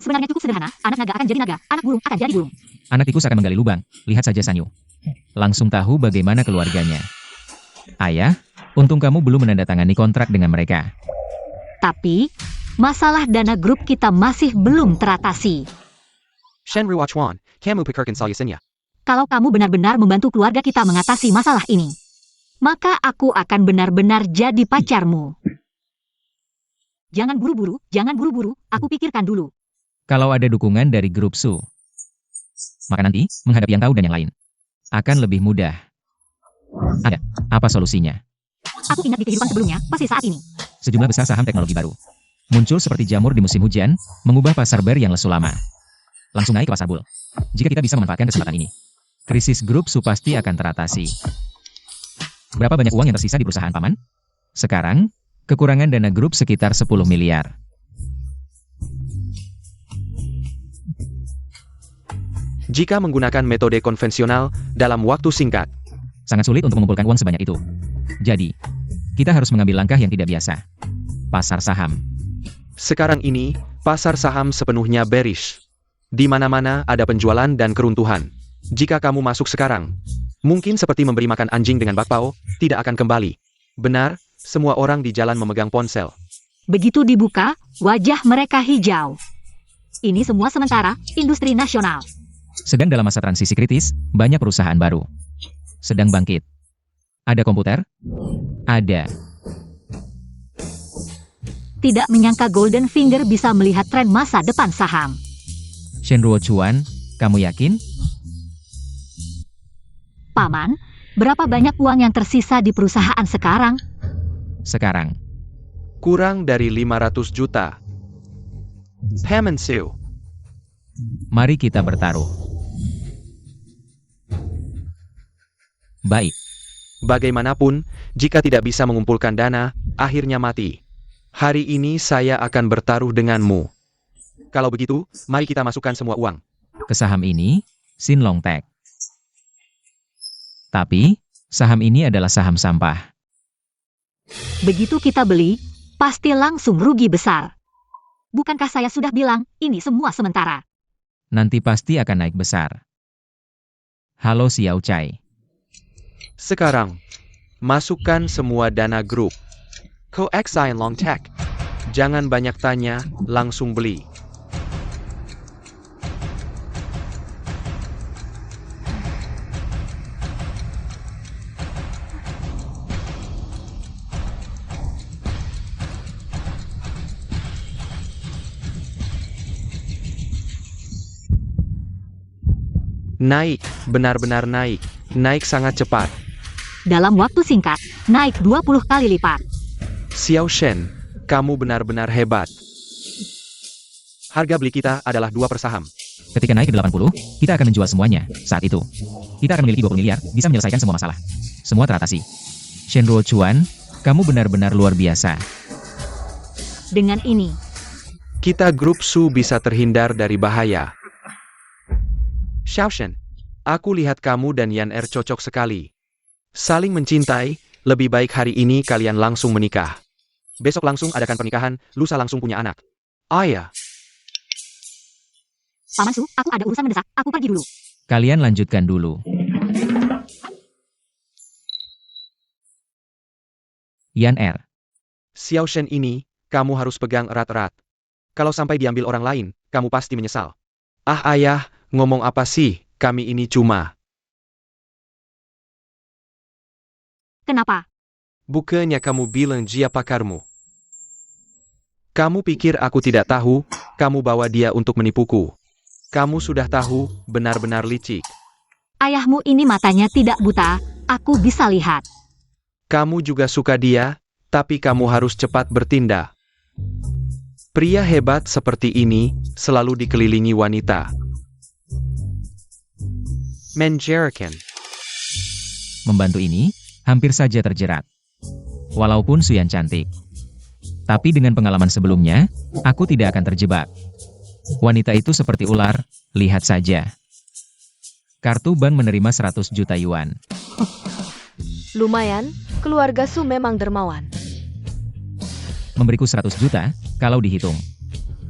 Sebenarnya cukup sederhana, anak naga akan jadi naga, anak burung akan jadi burung. Anak tikus akan menggali lubang, lihat saja Sanyu. Langsung tahu bagaimana keluarganya. Ayah, untung kamu belum menandatangani kontrak dengan mereka. Tapi, masalah dana grup kita masih belum teratasi. Shen Ru Ochuan, kamu pikirkan saya. Kalau kamu benar-benar membantu keluarga kita mengatasi masalah ini, maka aku akan benar-benar jadi pacarmu. Jangan buru-buru, aku pikirkan dulu. Kalau ada dukungan dari grup Su, maka nanti, menghadapi yang tahu dan yang lain, akan lebih mudah. Ada, apa solusinya? Aku ingat di kehidupan sebelumnya, pasti saat ini. Sejumlah besar saham teknologi baru muncul seperti jamur di musim hujan, mengubah pasar bear yang lesu lama. Langsung naik ke pasar bull. Jika kita bisa memanfaatkan kesempatan ini, krisis grup Su pasti akan teratasi. Berapa banyak uang yang tersisa di perusahaan paman? Sekarang, kekurangan dana grup sekitar 10 miliar. Jika menggunakan metode konvensional dalam waktu singkat, Sangat sulit untuk mengumpulkan uang sebanyak itu. Jadi, kita harus mengambil langkah yang tidak biasa. Pasar saham. sekarang ini, pasar saham sepenuhnya bearish. Di mana-mana ada penjualan dan keruntuhan. Jika kamu masuk sekarang, mungkin seperti memberi makan anjing dengan bakpao, tidak akan kembali. Benar, semua orang di jalan memegang ponsel. Begitu dibuka, wajah mereka hijau. Ini semua sementara, industri nasional. Sedang dalam masa transisi kritis, banyak perusahaan baru sedang bangkit. Ada komputer? Ada. Tidak menyangka Golden Finger bisa melihat tren masa depan saham. Shenruo Chuan, kamu yakin? Paman, berapa banyak uang yang tersisa di perusahaan sekarang? Sekarang, Kurang dari 500 juta. Paman Su, mari kita bertaruh. Baik, bagaimanapun, jika tidak bisa mengumpulkan dana, akhirnya mati. Hari ini saya akan bertaruh denganmu. Kalau begitu, mari kita masukkan semua uang. ke saham ini, Sin Long Tech. Tapi, saham ini adalah saham sampah. Begitu kita beli, pasti langsung rugi besar. Bukankah saya sudah bilang, ini semua sementara? Nanti pasti akan naik besar. Halo Xiao Chai. Sekarang, masukkan semua dana grup. Coex Zion Long Tech. Jangan banyak tanya, langsung beli. Naik, benar-benar naik. Naik sangat cepat. Dalam waktu singkat, naik 20 kali lipat. Xiao Shen, kamu benar-benar hebat. Harga beli kita adalah 2 per saham. Ketika naik ke 80, kita akan menjual semuanya. Saat itu, kita akan memiliki 20 miliar, bisa menyelesaikan semua masalah. Semua teratasi. Shen Ruochuan, kamu benar-benar luar biasa. Dengan ini, Kita grup Su bisa terhindar dari bahaya. Xiaoshen, aku lihat kamu dan Yan Er cocok sekali. Saling mencintai, lebih baik hari ini kalian langsung menikah. Besok langsung adakan pernikahan, lusa langsung punya anak. Ayah, Paman Su, aku ada urusan mendesak, aku pergi dulu. Kalian lanjutkan dulu. Yan Er, Xiaoshen ini, kamu harus pegang erat-erat. Kalau sampai diambil orang lain, kamu pasti menyesal. Ah ayah, ngomong apa sih, kami ini cuma. Kenapa? Bukannya kamu bilang dia pakarmu. Kamu pikir aku tidak tahu, kamu bawa dia untuk menipuku. Kamu sudah tahu, benar-benar licik. Ayahmu ini matanya tidak buta, aku bisa lihat. Kamu juga suka dia, tapi kamu harus cepat bertindak. Pria hebat seperti ini, selalu dikelilingi wanita. Menjerikan. membantu ini, hampir saja terjerat. Walaupun Suyan cantik. Tapi dengan pengalaman sebelumnya, aku tidak akan terjebak. Wanita itu seperti ular, lihat saja. Kartu bank menerima 100 juta yuan. Lumayan, keluarga Su memang dermawan. Memberiku 100 juta, kalau dihitung.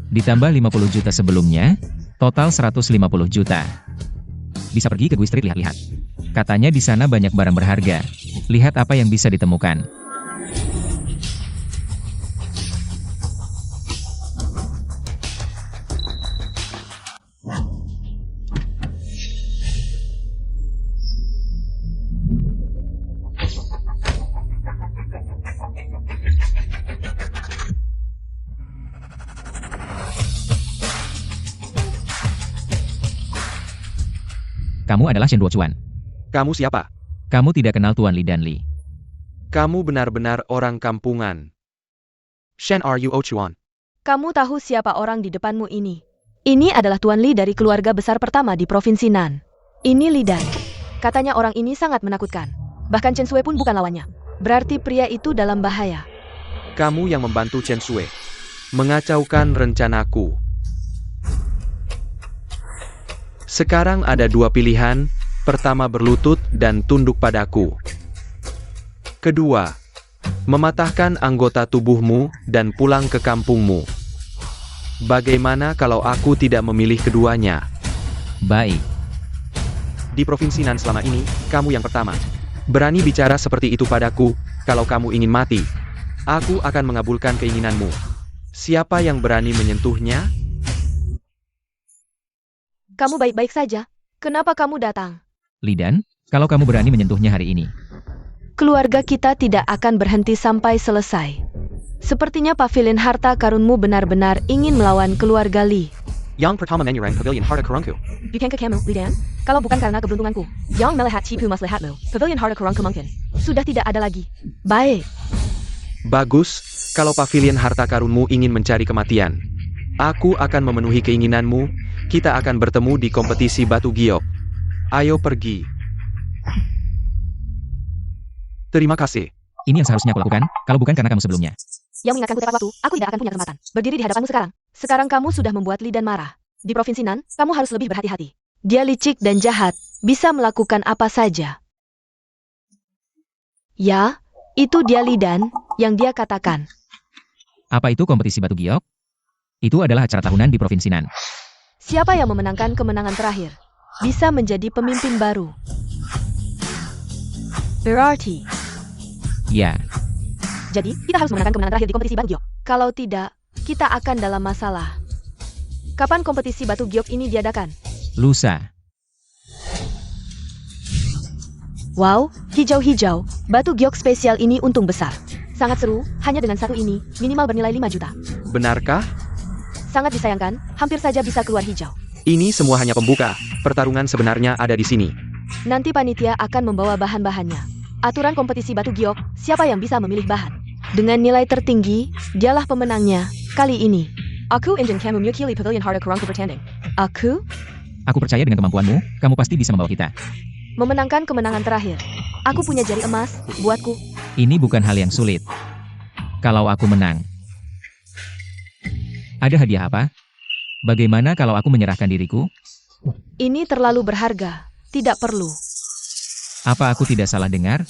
Ditambah 50 juta sebelumnya, total 150 juta. Bisa pergi ke Gui Street lihat-lihat. Katanya di sana banyak barang berharga. Lihat apa yang bisa ditemukan. Kamu adalah Shen Ruochuan. Kamu siapa? Kamu tidak kenal Tuan Li dan Li. Kamu benar-benar orang kampungan. Shen Ruochuan. Kamu tahu siapa orang di depanmu ini? Ini adalah Tuan Li dari keluarga besar pertama di Provinsi Nan. Ini Li Dan. Katanya orang ini sangat menakutkan. Bahkan Chen Sui pun bukan lawannya. Berarti pria itu dalam bahaya. Kamu yang membantu Chen Sui. Mengacaukan rencanaku. Sekarang ada dua pilihan, pertama berlutut dan tunduk padaku. Kedua, mematahkan anggota tubuhmu dan pulang ke kampungmu. Bagaimana kalau aku tidak memilih keduanya? Baik. Di Provinsi Nan selama ini, kamu yang pertama. Berani bicara seperti itu padaku, kalau kamu ingin mati. Aku akan mengabulkan keinginanmu. Siapa yang berani menyentuhnya? Kamu baik-baik saja. Kenapa kamu datang? Li Dan, kalau kamu berani menyentuhnya hari ini. Keluarga kita tidak akan berhenti sampai selesai. Sepertinya pavilion harta karunmu benar-benar ingin melawan keluarga Li. Yang pertama menyerang pavilion harta karunku. Bukan ke kamu, Li Dan? Kalau bukan karena keberuntunganku, yang melihat Cipu mas lihatmu, pavilion harta karunku mungkin sudah tidak ada lagi. Baik. Bagus, kalau pavilion harta karunmu ingin mencari kematian. Aku akan memenuhi keinginanmu, kita akan bertemu di kompetisi batu giok. Ayo pergi. Terima kasih. Ini yang seharusnya aku lakukan, kalau bukan karena kamu sebelumnya. Yang mengingatkanku tepat waktu, aku tidak akan punya kesempatan berdiri di hadapanmu sekarang. Sekarang kamu sudah membuat Li Dan marah. Di Provinsi Nan, kamu harus lebih berhati-hati. Dia licik dan jahat, bisa melakukan apa saja. Ya, itu dia Li Dan, yang dia katakan. Apa itu kompetisi batu giok? Itu adalah acara tahunan di Provinsi Nan. Siapa yang memenangkan kemenangan terakhir, bisa menjadi pemimpin baru. Berarti, Ya, jadi kita harus memenangkan kemenangan terakhir di kompetisi batu giok. Kalau tidak, kita akan dalam masalah. Kapan kompetisi batu giok ini diadakan? lusa. Wow, hijau-hijau, batu giok spesial ini untung besar. Sangat seru, hanya dengan satu ini, minimal bernilai 5 juta. Benarkah? Sangat disayangkan, hampir saja bisa keluar hijau. Ini semua hanya pembuka. Pertarungan sebenarnya ada di sini. Nanti panitia akan membawa bahan-bahannya. Aturan kompetisi batu giok, siapa yang bisa memilih bahan? Dengan nilai tertinggi, dialah pemenangnya. Kali ini, aku ingin kamu mewakili pavilion harta karunku bertanding. Aku Aku percaya dengan kemampuanmu, kamu pasti bisa membawa kita. memenangkan kemenangan terakhir. Aku punya jari emas, buatku. Ini bukan hal yang sulit. Kalau aku menang. Ada hadiah apa? Bagaimana kalau aku menyerahkan diriku? Ini terlalu berharga. Tidak perlu. Apa aku tidak salah dengar?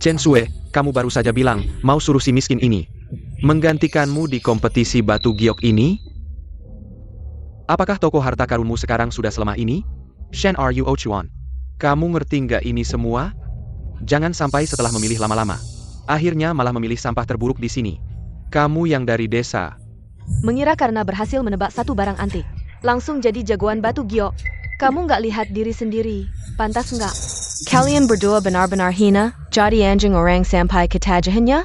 Chen Sue, kamu baru saja bilang mau suruh si miskin ini menggantikanmu di kompetisi batu giok ini? Apakah toko harta karunmu sekarang sudah selemah ini? Shen Ryu Ochuan, kamu ngerti nggak ini semua? Jangan sampai setelah memilih lama-lama, akhirnya malah memilih sampah terburuk di sini. Kamu yang dari desa. Mengira karena berhasil menebak satu barang antik, langsung jadi jagoan batu giok. Kamu nggak lihat diri sendiri, pantas nggak? Kalian berdua benar-benar hina, jadi anjing orang sampai ketajahannya?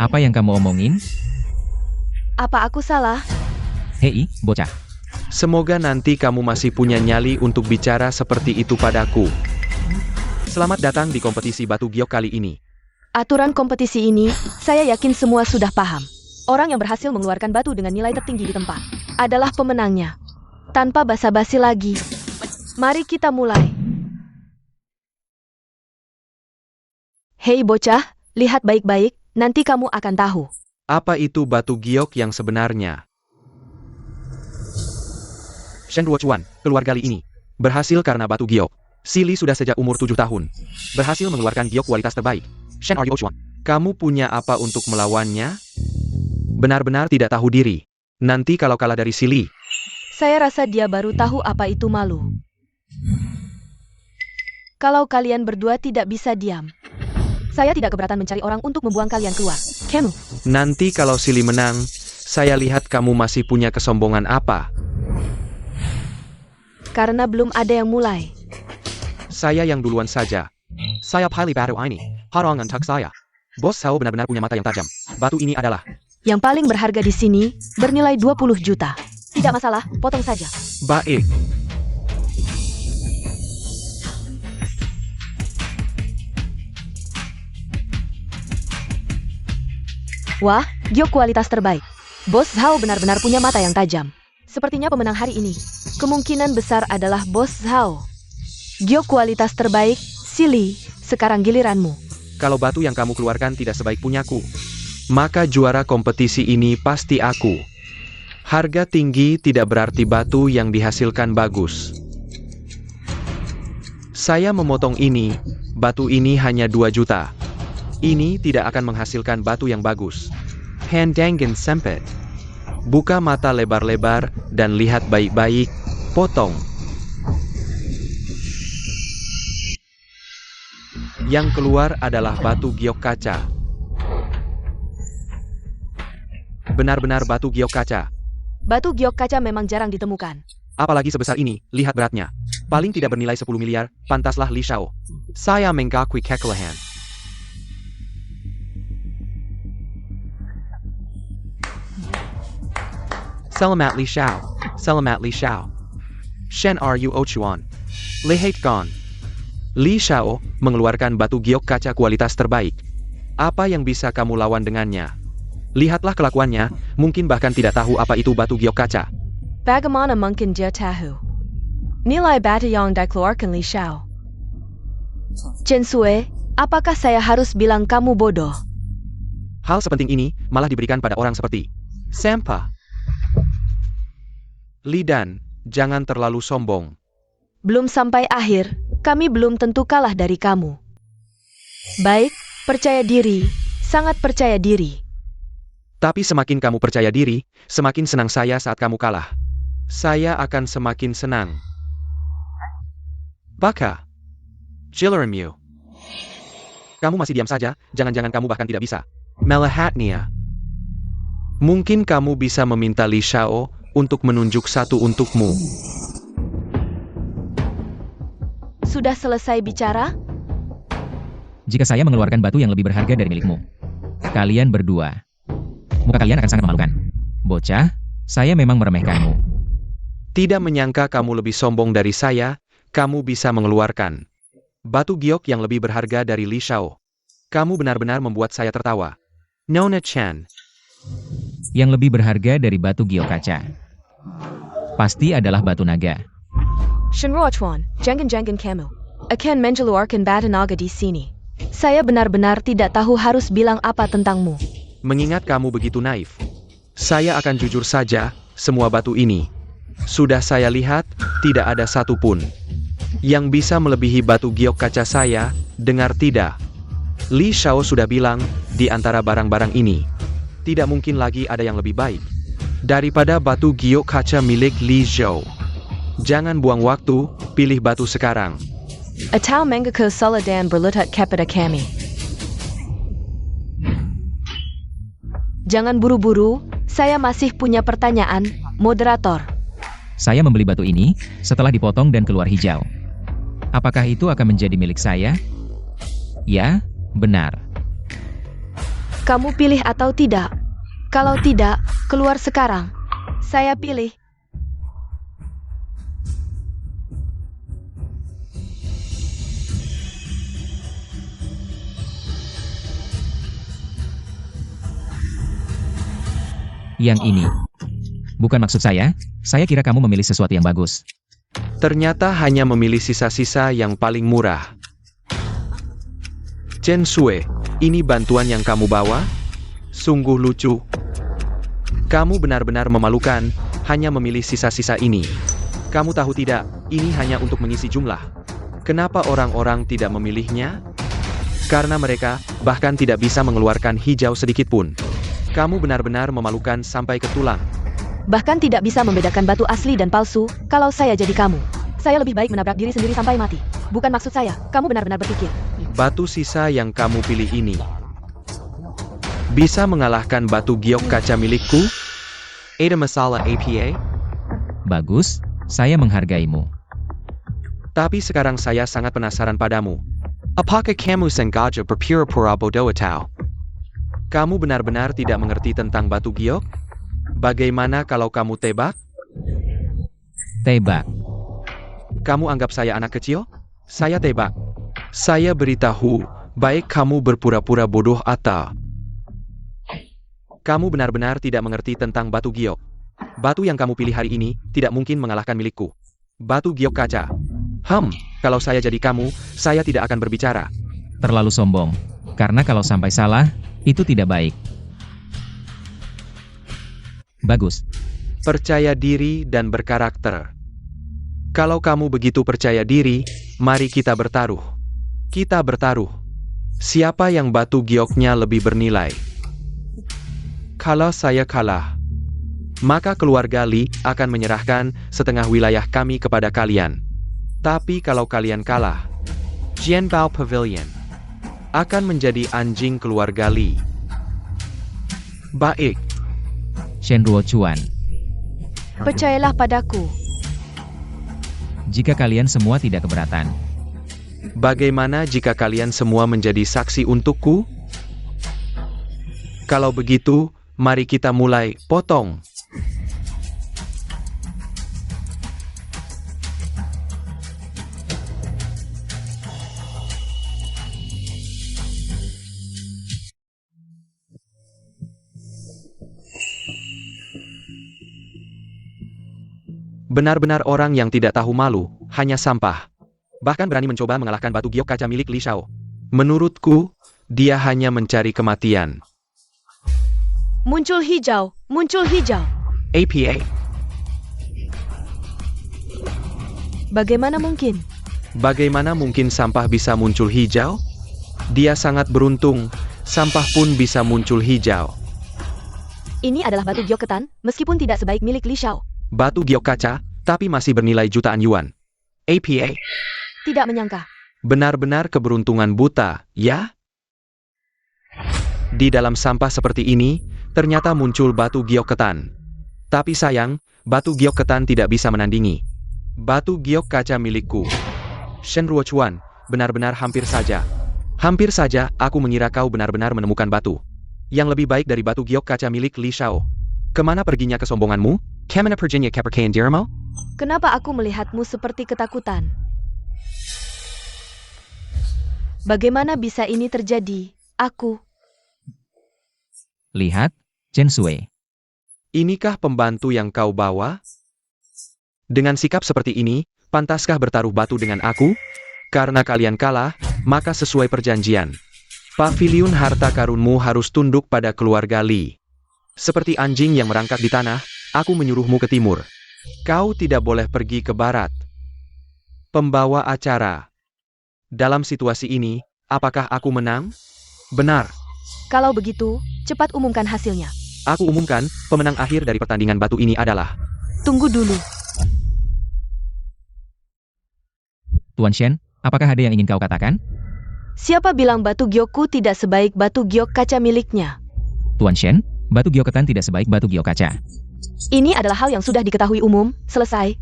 Apa yang kamu omongin? Apa aku salah? Hei, bocah. Semoga nanti kamu masih punya nyali untuk bicara seperti itu padaku. Selamat datang di kompetisi batu giok kali ini. Aturan kompetisi ini, saya yakin semua sudah paham. Orang yang berhasil mengeluarkan batu dengan nilai tertinggi di tempat adalah pemenangnya. Tanpa basa-basi lagi, mari kita mulai. Hei bocah, lihat baik-baik, nanti kamu akan tahu. Apa itu batu giok yang sebenarnya? Shen Ruochuan, keluar kali ini berhasil karena batu giok. Silly sudah sejak umur 7 tahun. Berhasil mengeluarkan giok kualitas terbaik. Shen Ryu Ochuan, kamu punya apa untuk melawannya? Benar-benar tidak tahu diri. Nanti kalau kalah dari Silly, Saya rasa dia baru tahu apa itu malu. Kalau kalian berdua tidak bisa diam, saya tidak keberatan mencari orang untuk membuang kalian keluar. Kamu, nanti kalau Silly menang, saya lihat kamu masih punya kesombongan apa. karena belum ada yang mulai. Saya yang duluan saja. Saya pilih batu ini. Harangan tak saya. Bos Sao benar-benar punya mata yang tajam. Batu ini adalah... Yang paling berharga di sini, bernilai 20 juta. Tidak masalah, potong saja. Baik. Wah, giok kualitas terbaik. Bos Zhao benar-benar punya mata yang tajam. Sepertinya pemenang hari ini, kemungkinan besar adalah Bos Zhao. Giok kualitas terbaik, Silly, sekarang giliranmu. Kalau batu yang kamu keluarkan tidak sebaik punyaku, maka juara kompetisi ini pasti aku. Harga tinggi tidak berarti batu yang dihasilkan bagus. Saya memotong ini, batu ini hanya 2 juta. Ini tidak akan menghasilkan batu yang bagus. Pandangan sempit. Buka mata lebar-lebar dan lihat baik-baik, potong. Yang keluar adalah batu giok kaca. Benar-benar batu giok kaca. Batu giok kaca memang jarang ditemukan. Apalagi sebesar ini, lihat beratnya. Paling tidak bernilai 10 miliar, pantaslah Li Shao. Saya mengakui kekalahan. Selamat Li Shao. Selamat Li Shao. Shen Ryu Ochuan. Lihat Gon. Li Shao mengeluarkan batu giok kaca kualitas terbaik. Apa yang bisa kamu lawan dengannya? Lihatlah kelakuannya, mungkin bahkan tidak tahu apa itu batu giok kaca. Bagaimana mungkin dia tahu? Nilai batu yang dikeluarkan Li Shao. Chen Sue, apakah saya harus bilang kamu bodoh? Hal sepenting ini malah diberikan pada orang seperti Sampah. Lidan, jangan terlalu sombong. Belum sampai akhir, kami belum tentu kalah dari kamu. Baik, percaya diri, sangat percaya diri. Tapi semakin kamu percaya diri, semakin senang saya saat kamu kalah. Saya akan semakin senang. Baka. Jilleremu. Kamu masih diam saja, jangan-jangan kamu bahkan tidak bisa. Melahatnia. Mungkin kamu bisa meminta Li Shao untuk menunjuk satu untukmu. Sudah selesai bicara? Jika saya mengeluarkan batu yang lebih berharga dari milikmu, kalian berdua, muka kalian akan sangat memalukan. Bocah, saya memang meremehkanmu. Tidak menyangka kamu lebih sombong dari saya, kamu bisa mengeluarkan batu giok yang lebih berharga dari Li Shao. Kamu benar-benar membuat saya tertawa. Nona Chan. Yang lebih berharga dari batu giok kaca. Pasti adalah batu naga. Shenruochuan, jangan kamu akan mengeluarkan batu naga di sini. Saya benar-benar tidak tahu harus bilang apa tentangmu. Mengingat kamu begitu naif, saya akan jujur saja, semua batu ini sudah saya lihat, tidak ada satupun yang bisa melebihi batu giok kaca saya, dengar tidak? Li Shao sudah bilang, di antara barang-barang ini, tidak mungkin lagi ada yang lebih baik daripada batu giok kaca milik Li Zhou. Jangan buang waktu, pilih batu sekarang. Atau menggaku saladan berlutut kepada kami. Jangan buru-buru, saya masih punya pertanyaan, moderator. Saya membeli batu ini setelah dipotong dan keluar hijau. Apakah itu akan menjadi milik saya? Ya, benar. Kamu pilih atau tidak? Kalau tidak, keluar sekarang. Saya pilih. Yang ini. Bukan maksud saya kira kamu memilih sesuatu yang bagus. Ternyata hanya memilih sisa-sisa yang paling murah. Chen Sui, ini bantuan yang kamu bawa? Sungguh lucu. Kamu benar-benar memalukan, hanya memilih sisa-sisa ini. Kamu tahu tidak, ini hanya untuk mengisi jumlah. Kenapa orang-orang tidak memilihnya? Karena mereka bahkan tidak bisa mengeluarkan hijau sedikit pun. Kamu benar-benar memalukan sampai ke tulang. Bahkan tidak bisa membedakan batu asli dan palsu, kalau saya jadi kamu. Saya lebih baik menabrak diri sendiri sampai mati. Bukan maksud saya, kamu benar-benar berpikir. Batu sisa yang kamu pilih ini bisa mengalahkan batu giok kaca milikku? Ada masalah APA? Bagus, saya menghargaimu. Tapi sekarang saya sangat penasaran padamu. Apakah kamu sengaja berpura-pura bodoh atau? Kamu benar-benar tidak mengerti tentang batu giok? Bagaimana kalau kamu tebak? Tebak. Kamu anggap saya anak kecil? Saya tebak. Saya beritahu, baik kamu berpura-pura bodoh atau kamu benar-benar tidak mengerti tentang batu giok. Batu yang kamu pilih hari ini tidak mungkin mengalahkan milikku. Batu giok kaca. Kalau saya jadi kamu, saya tidak akan berbicara. Terlalu sombong. Karena kalau sampai salah, itu tidak baik. Bagus. Percaya diri dan berkarakter. Kalau kamu begitu percaya diri, mari kita bertaruh. Kita bertaruh. Siapa yang batu gioknya lebih bernilai? Kalau saya kalah, maka keluarga Li akan menyerahkan setengah wilayah kami kepada kalian. Tapi kalau kalian kalah, Jianbao Pavilion akan menjadi anjing keluarga Li. Baik. Shenruochuan. Percayalah padaku. Jika kalian semua tidak keberatan. Bagaimana jika kalian semua menjadi saksi untukku? Kalau begitu, mari kita mulai potong. Benar-benar orang yang tidak tahu malu, hanya sampah. Bahkan berani mencoba mengalahkan batu giok kaca milik Li Shao. Menurutku, dia hanya mencari kematian. Muncul hijau, muncul hijau. APA. Bagaimana mungkin? Bagaimana mungkin sampah bisa muncul hijau? Dia sangat beruntung, sampah pun bisa muncul hijau. Ini adalah batu giok ketan, meskipun tidak sebaik milik Li Shao. Batu giok kaca, tapi masih bernilai jutaan yuan. APA. Tidak menyangka. Benar-benar keberuntungan buta, ya? Di dalam sampah seperti ini, ternyata muncul batu giok ketan. Tapi sayang, batu giok ketan tidak bisa menandingi batu giok kaca milikku. Shenruochuan, benar-benar hampir saja. Hampir saja, aku mengira kau benar-benar menemukan batu yang lebih baik dari batu giok kaca milik Li Shao. Kemana perginya kesombonganmu? Kemana perginya kepercayaan dirimu? Kenapa aku melihatmu seperti ketakutan? Bagaimana bisa ini terjadi? Aku. Lihat, Chen Sui. Inikah pembantu yang kau bawa? Dengan sikap seperti ini, pantaskah bertaruh batu dengan aku? Karena kalian kalah, maka sesuai perjanjian. Paviliun harta karunmu harus tunduk pada keluarga Li. Seperti anjing yang merangkak di tanah, aku menyuruhmu ke timur. Kau tidak boleh pergi ke barat. Pembawa acara. Dalam situasi ini, apakah aku menang? Benar. Kalau begitu, cepat umumkan hasilnya. Aku umumkan, pemenang akhir dari pertandingan batu ini adalah... Tunggu dulu. Tuan Shen, apakah ada yang ingin kau katakan? Siapa bilang batu giokku tidak sebaik batu giok kaca miliknya? Tuan Shen, batu giok ketan tidak sebaik batu giok kaca. Ini adalah hal yang sudah diketahui umum. Selesai.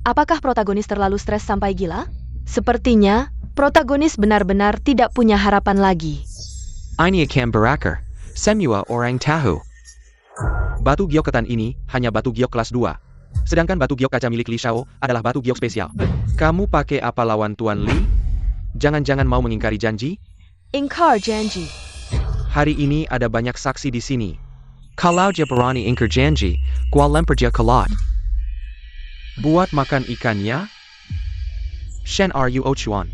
Apakah protagonis terlalu stres sampai gila? Sepertinya, protagonis benar-benar tidak punya harapan lagi. Ini akan berakhir. Semua orang tahu. Batu giok ketan ini hanya batu giok kelas 2. Sedangkan batu giok kaca milik Li Shao adalah batu giok spesial. Kamu pakai apa lawan Tuan Li? Jangan-jangan mau mengingkari janji? Ingkar janji. Hari ini ada banyak saksi di sini. Kalau dia berani ingkar janji, gua lempar dia ke laut. Buat makan ikannya? Shen Ryu Ochuan.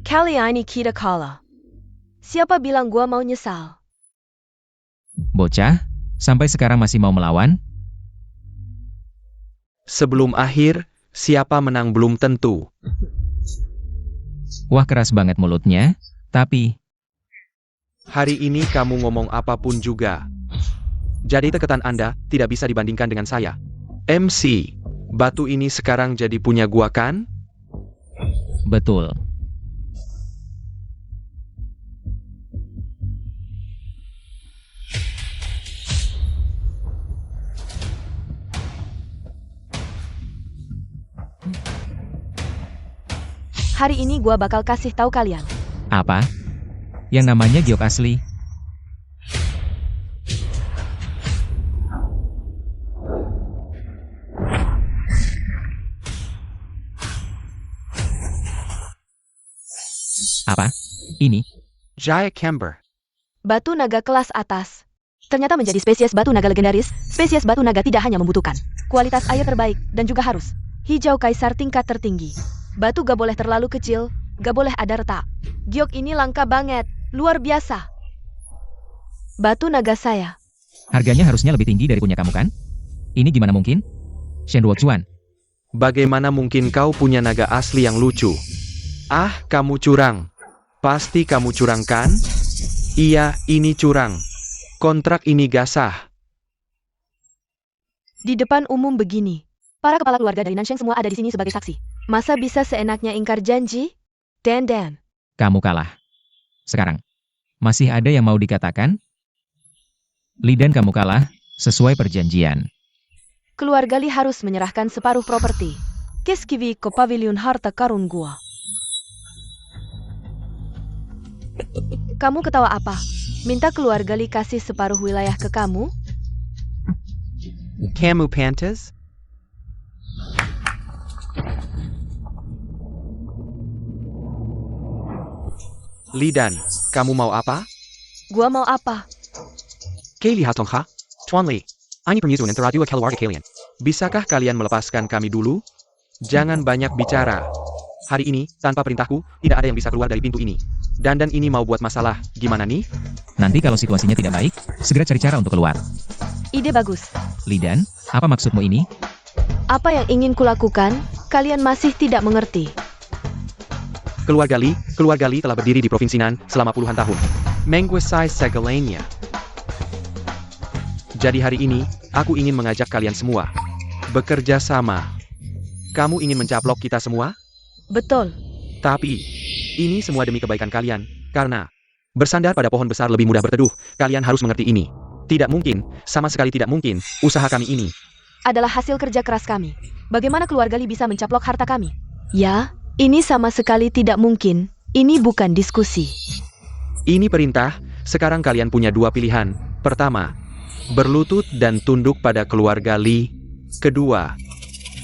Kali ini kita kalah. Siapa bilang gua mau nyesal? Bocah, sampai sekarang masih mau melawan? Sebelum akhir, siapa menang belum tentu. Wah, keras banget mulutnya, tapi... Hari ini kamu ngomong apapun juga. Jadi teketan Anda tidak bisa dibandingkan dengan saya. MC, batu ini sekarang jadi punya gua kan? Betul. Hari ini gua bakal kasih tahu kalian. Apa? Yang namanya giok asli. Apa? Ini? Jaya Kember. Batu naga kelas atas. Ternyata menjadi spesies batu naga legendaris, spesies batu naga tidak hanya membutuhkan kualitas air terbaik dan juga harus hijau kaisar tingkat tertinggi. Batu gak boleh terlalu kecil, gak boleh ada retak. Giok ini langka banget, luar biasa. Batu naga saya. Harganya harusnya lebih tinggi dari punya kamu kan? Ini gimana mungkin? Shen Ruochuan. Bagaimana mungkin kau punya naga asli yang lucu? Ah, kamu curang. Pasti kamu curang kan? Iya, ini curang. Kontrak ini gak sah. Di depan umum begini. Para kepala keluarga dari Nansheng semua ada di sini sebagai saksi. Masa bisa seenaknya ingkar janji? Dan. Kamu kalah. Sekarang, masih ada yang mau dikatakan? Li dan kamu kalah, sesuai perjanjian. Keluarga Li harus menyerahkan separuh properti. Keskivi ke pavilion harta karun gua. Kamu ketawa apa? Minta keluarga Li kasih separuh wilayah ke kamu? Kamu pantas? Lidan, kamu mau apa? Gua mau apa? Kaylee Hatongha? Tuan Li, ini permusuhan antara dua keluarga kalian. Bisakah kalian melepaskan kami dulu? Jangan banyak bicara. Hari ini, tanpa perintahku, tidak ada yang bisa keluar dari pintu ini. Dandan ini mau buat masalah, gimana nih? Nanti kalau situasinya tidak baik, segera cari cara untuk keluar. Ide bagus. Li dan, apa maksudmu ini? Apa yang ingin kulakukan, kalian masih tidak mengerti. Keluarga Li telah berdiri di Provinsi Nan selama puluhan tahun. Menguasai segalanya. Jadi hari ini, aku ingin mengajak kalian semua bekerja sama. Kamu ingin mencaplok kita semua? Betul. Tapi, ini semua demi kebaikan kalian, karena bersandar pada pohon besar lebih mudah berteduh, kalian harus mengerti ini. Tidak mungkin, sama sekali tidak mungkin, usaha kami ini Adalah hasil kerja keras kami. Bagaimana keluarga Li bisa mencaplok harta kami? Ya, ini sama sekali tidak mungkin. Ini bukan diskusi. Ini perintah, sekarang kalian punya dua pilihan. Pertama, berlutut dan tunduk pada keluarga Li. Kedua,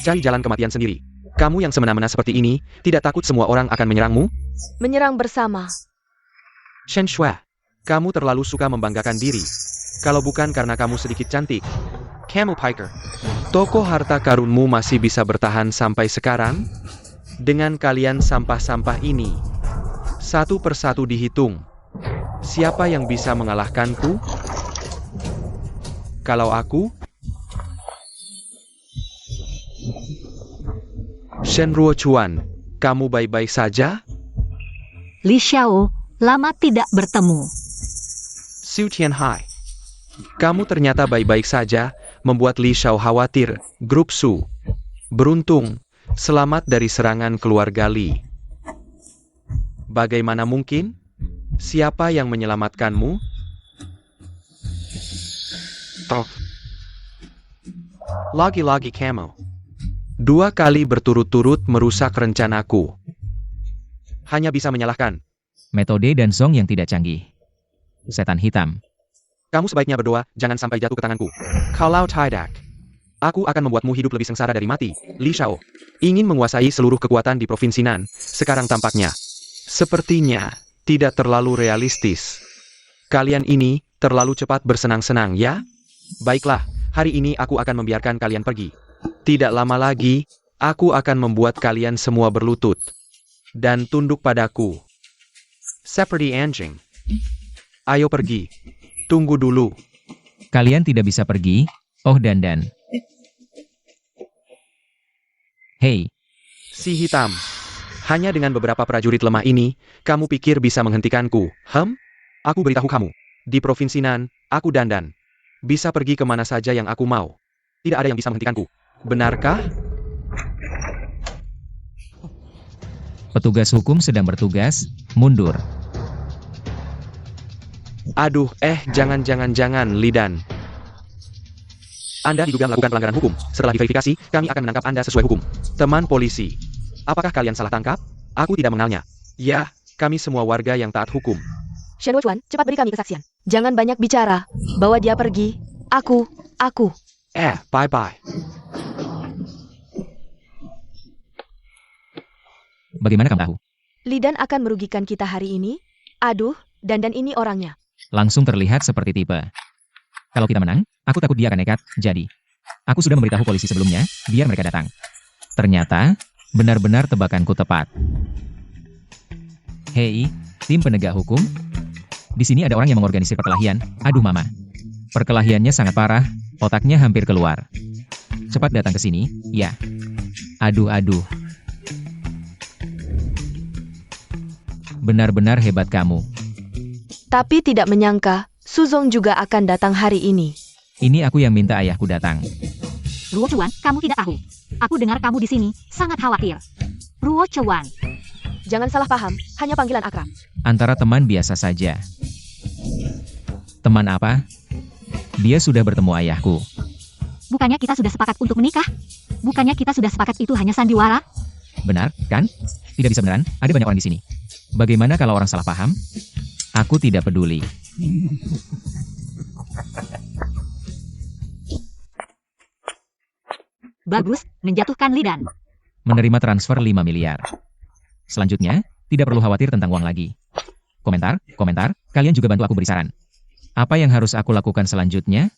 cari jalan kematian sendiri. Kamu yang semena-mena seperti ini, tidak takut semua orang akan menyerangmu? Menyerang bersama. Shen Shua, kamu terlalu suka membanggakan diri. Kalau bukan karena kamu sedikit cantik. Camel Piker. Toko harta karunmu masih bisa bertahan sampai sekarang? Dengan kalian sampah-sampah ini, satu persatu dihitung. Siapa yang bisa mengalahkanku? Kalau aku? Shen Ruochuan, kamu baik-baik saja? Li Xiao, lama tidak bertemu. Xu Tianhai, kamu ternyata baik-baik saja, membuat Li Xiao khawatir. Grup Su, beruntung, selamat dari serangan keluarga Li. Bagaimana mungkin? Siapa yang menyelamatkanmu? Toh. Lagi-lagi kamu. 2 kali berturut-turut merusak rencanaku. Hanya bisa menyalahkan. Metode dan Song yang tidak canggih. Setan hitam. Kamu sebaiknya berdoa, jangan sampai jatuh ke tanganku. Kalau tidak, aku akan membuatmu hidup lebih sengsara dari mati. Li Xiao ingin menguasai seluruh kekuatan di Provinsi Nan. Sekarang tampaknya, sepertinya, tidak terlalu realistis. Kalian ini terlalu cepat bersenang-senang, ya? Baiklah, hari ini aku akan membiarkan kalian pergi. Tidak lama lagi, aku akan membuat kalian semua berlutut dan tunduk padaku. Seperti anjing. Ayo pergi. Tunggu dulu. Kalian tidak bisa pergi, oh Dandan. Hei, Si hitam. Hanya dengan beberapa prajurit lemah ini, kamu pikir bisa menghentikanku? Aku beritahu kamu. Di Provinsi Nan, aku Dandan. Bisa pergi kemana saja yang aku mau. Tidak ada yang bisa menghentikanku. Benarkah? petugas hukum sedang bertugas, mundur. Aduh, jangan, Lidan. Anda diduga melakukan pelanggaran hukum. Setelah diverifikasi, kami akan menangkap Anda sesuai hukum. Teman polisi, apakah kalian salah tangkap? Aku tidak mengenalnya. Ya, kami semua warga yang taat hukum. Shen Ruochuan, cepat beri kami kesaksian. Jangan banyak bicara. Bawa dia pergi. Aku. Bye-bye. Bagaimana kamu tahu? Lidan akan merugikan kita hari ini. Aduh, Dandan ini orangnya. Langsung terlihat seperti tipe. Kalau kita menang, aku takut dia akan nekat, jadi. Aku sudah memberitahu polisi sebelumnya, biar mereka datang. Ternyata, benar-benar tebakanku tepat. Hei, tim penegak hukum. Di sini ada orang yang mengorganisir perkelahian. Aduh mama. Perkelahiannya sangat parah, otaknya hampir keluar. Cepat datang ke sini, ya. Aduh. Benar-benar hebat kamu. Tapi tidak menyangka, Suzong juga akan datang hari ini. Ini aku yang minta ayahku datang. Ruochuan, kamu tidak tahu. Aku dengar kamu di sini, sangat khawatir. Ruochuan, Jangan salah paham, hanya panggilan akrab. Antara teman biasa saja. Teman apa? Dia sudah bertemu ayahku. bukannya kita sudah sepakat untuk menikah? Bukannya kita sudah sepakat itu hanya sandiwara? Benar, kan? Tidak bisa beneran, ada banyak orang di sini. Bagaimana kalau orang salah paham? Aku tidak peduli. Bagus, menjatuhkan Lidan. Menerima transfer 5 miliar. Selanjutnya, tidak perlu khawatir tentang uang lagi. Komentar, kalian juga bantu aku beri saran. Apa yang harus aku lakukan selanjutnya?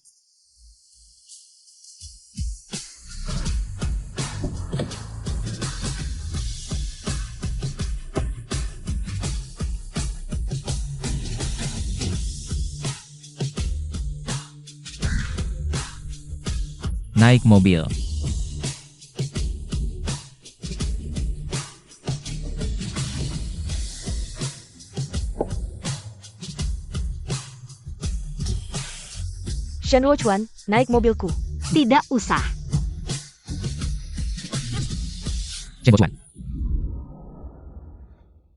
Naik mobil. Shen Ruochuan, naik mobilku. Tidak usah. Chen Bochuan.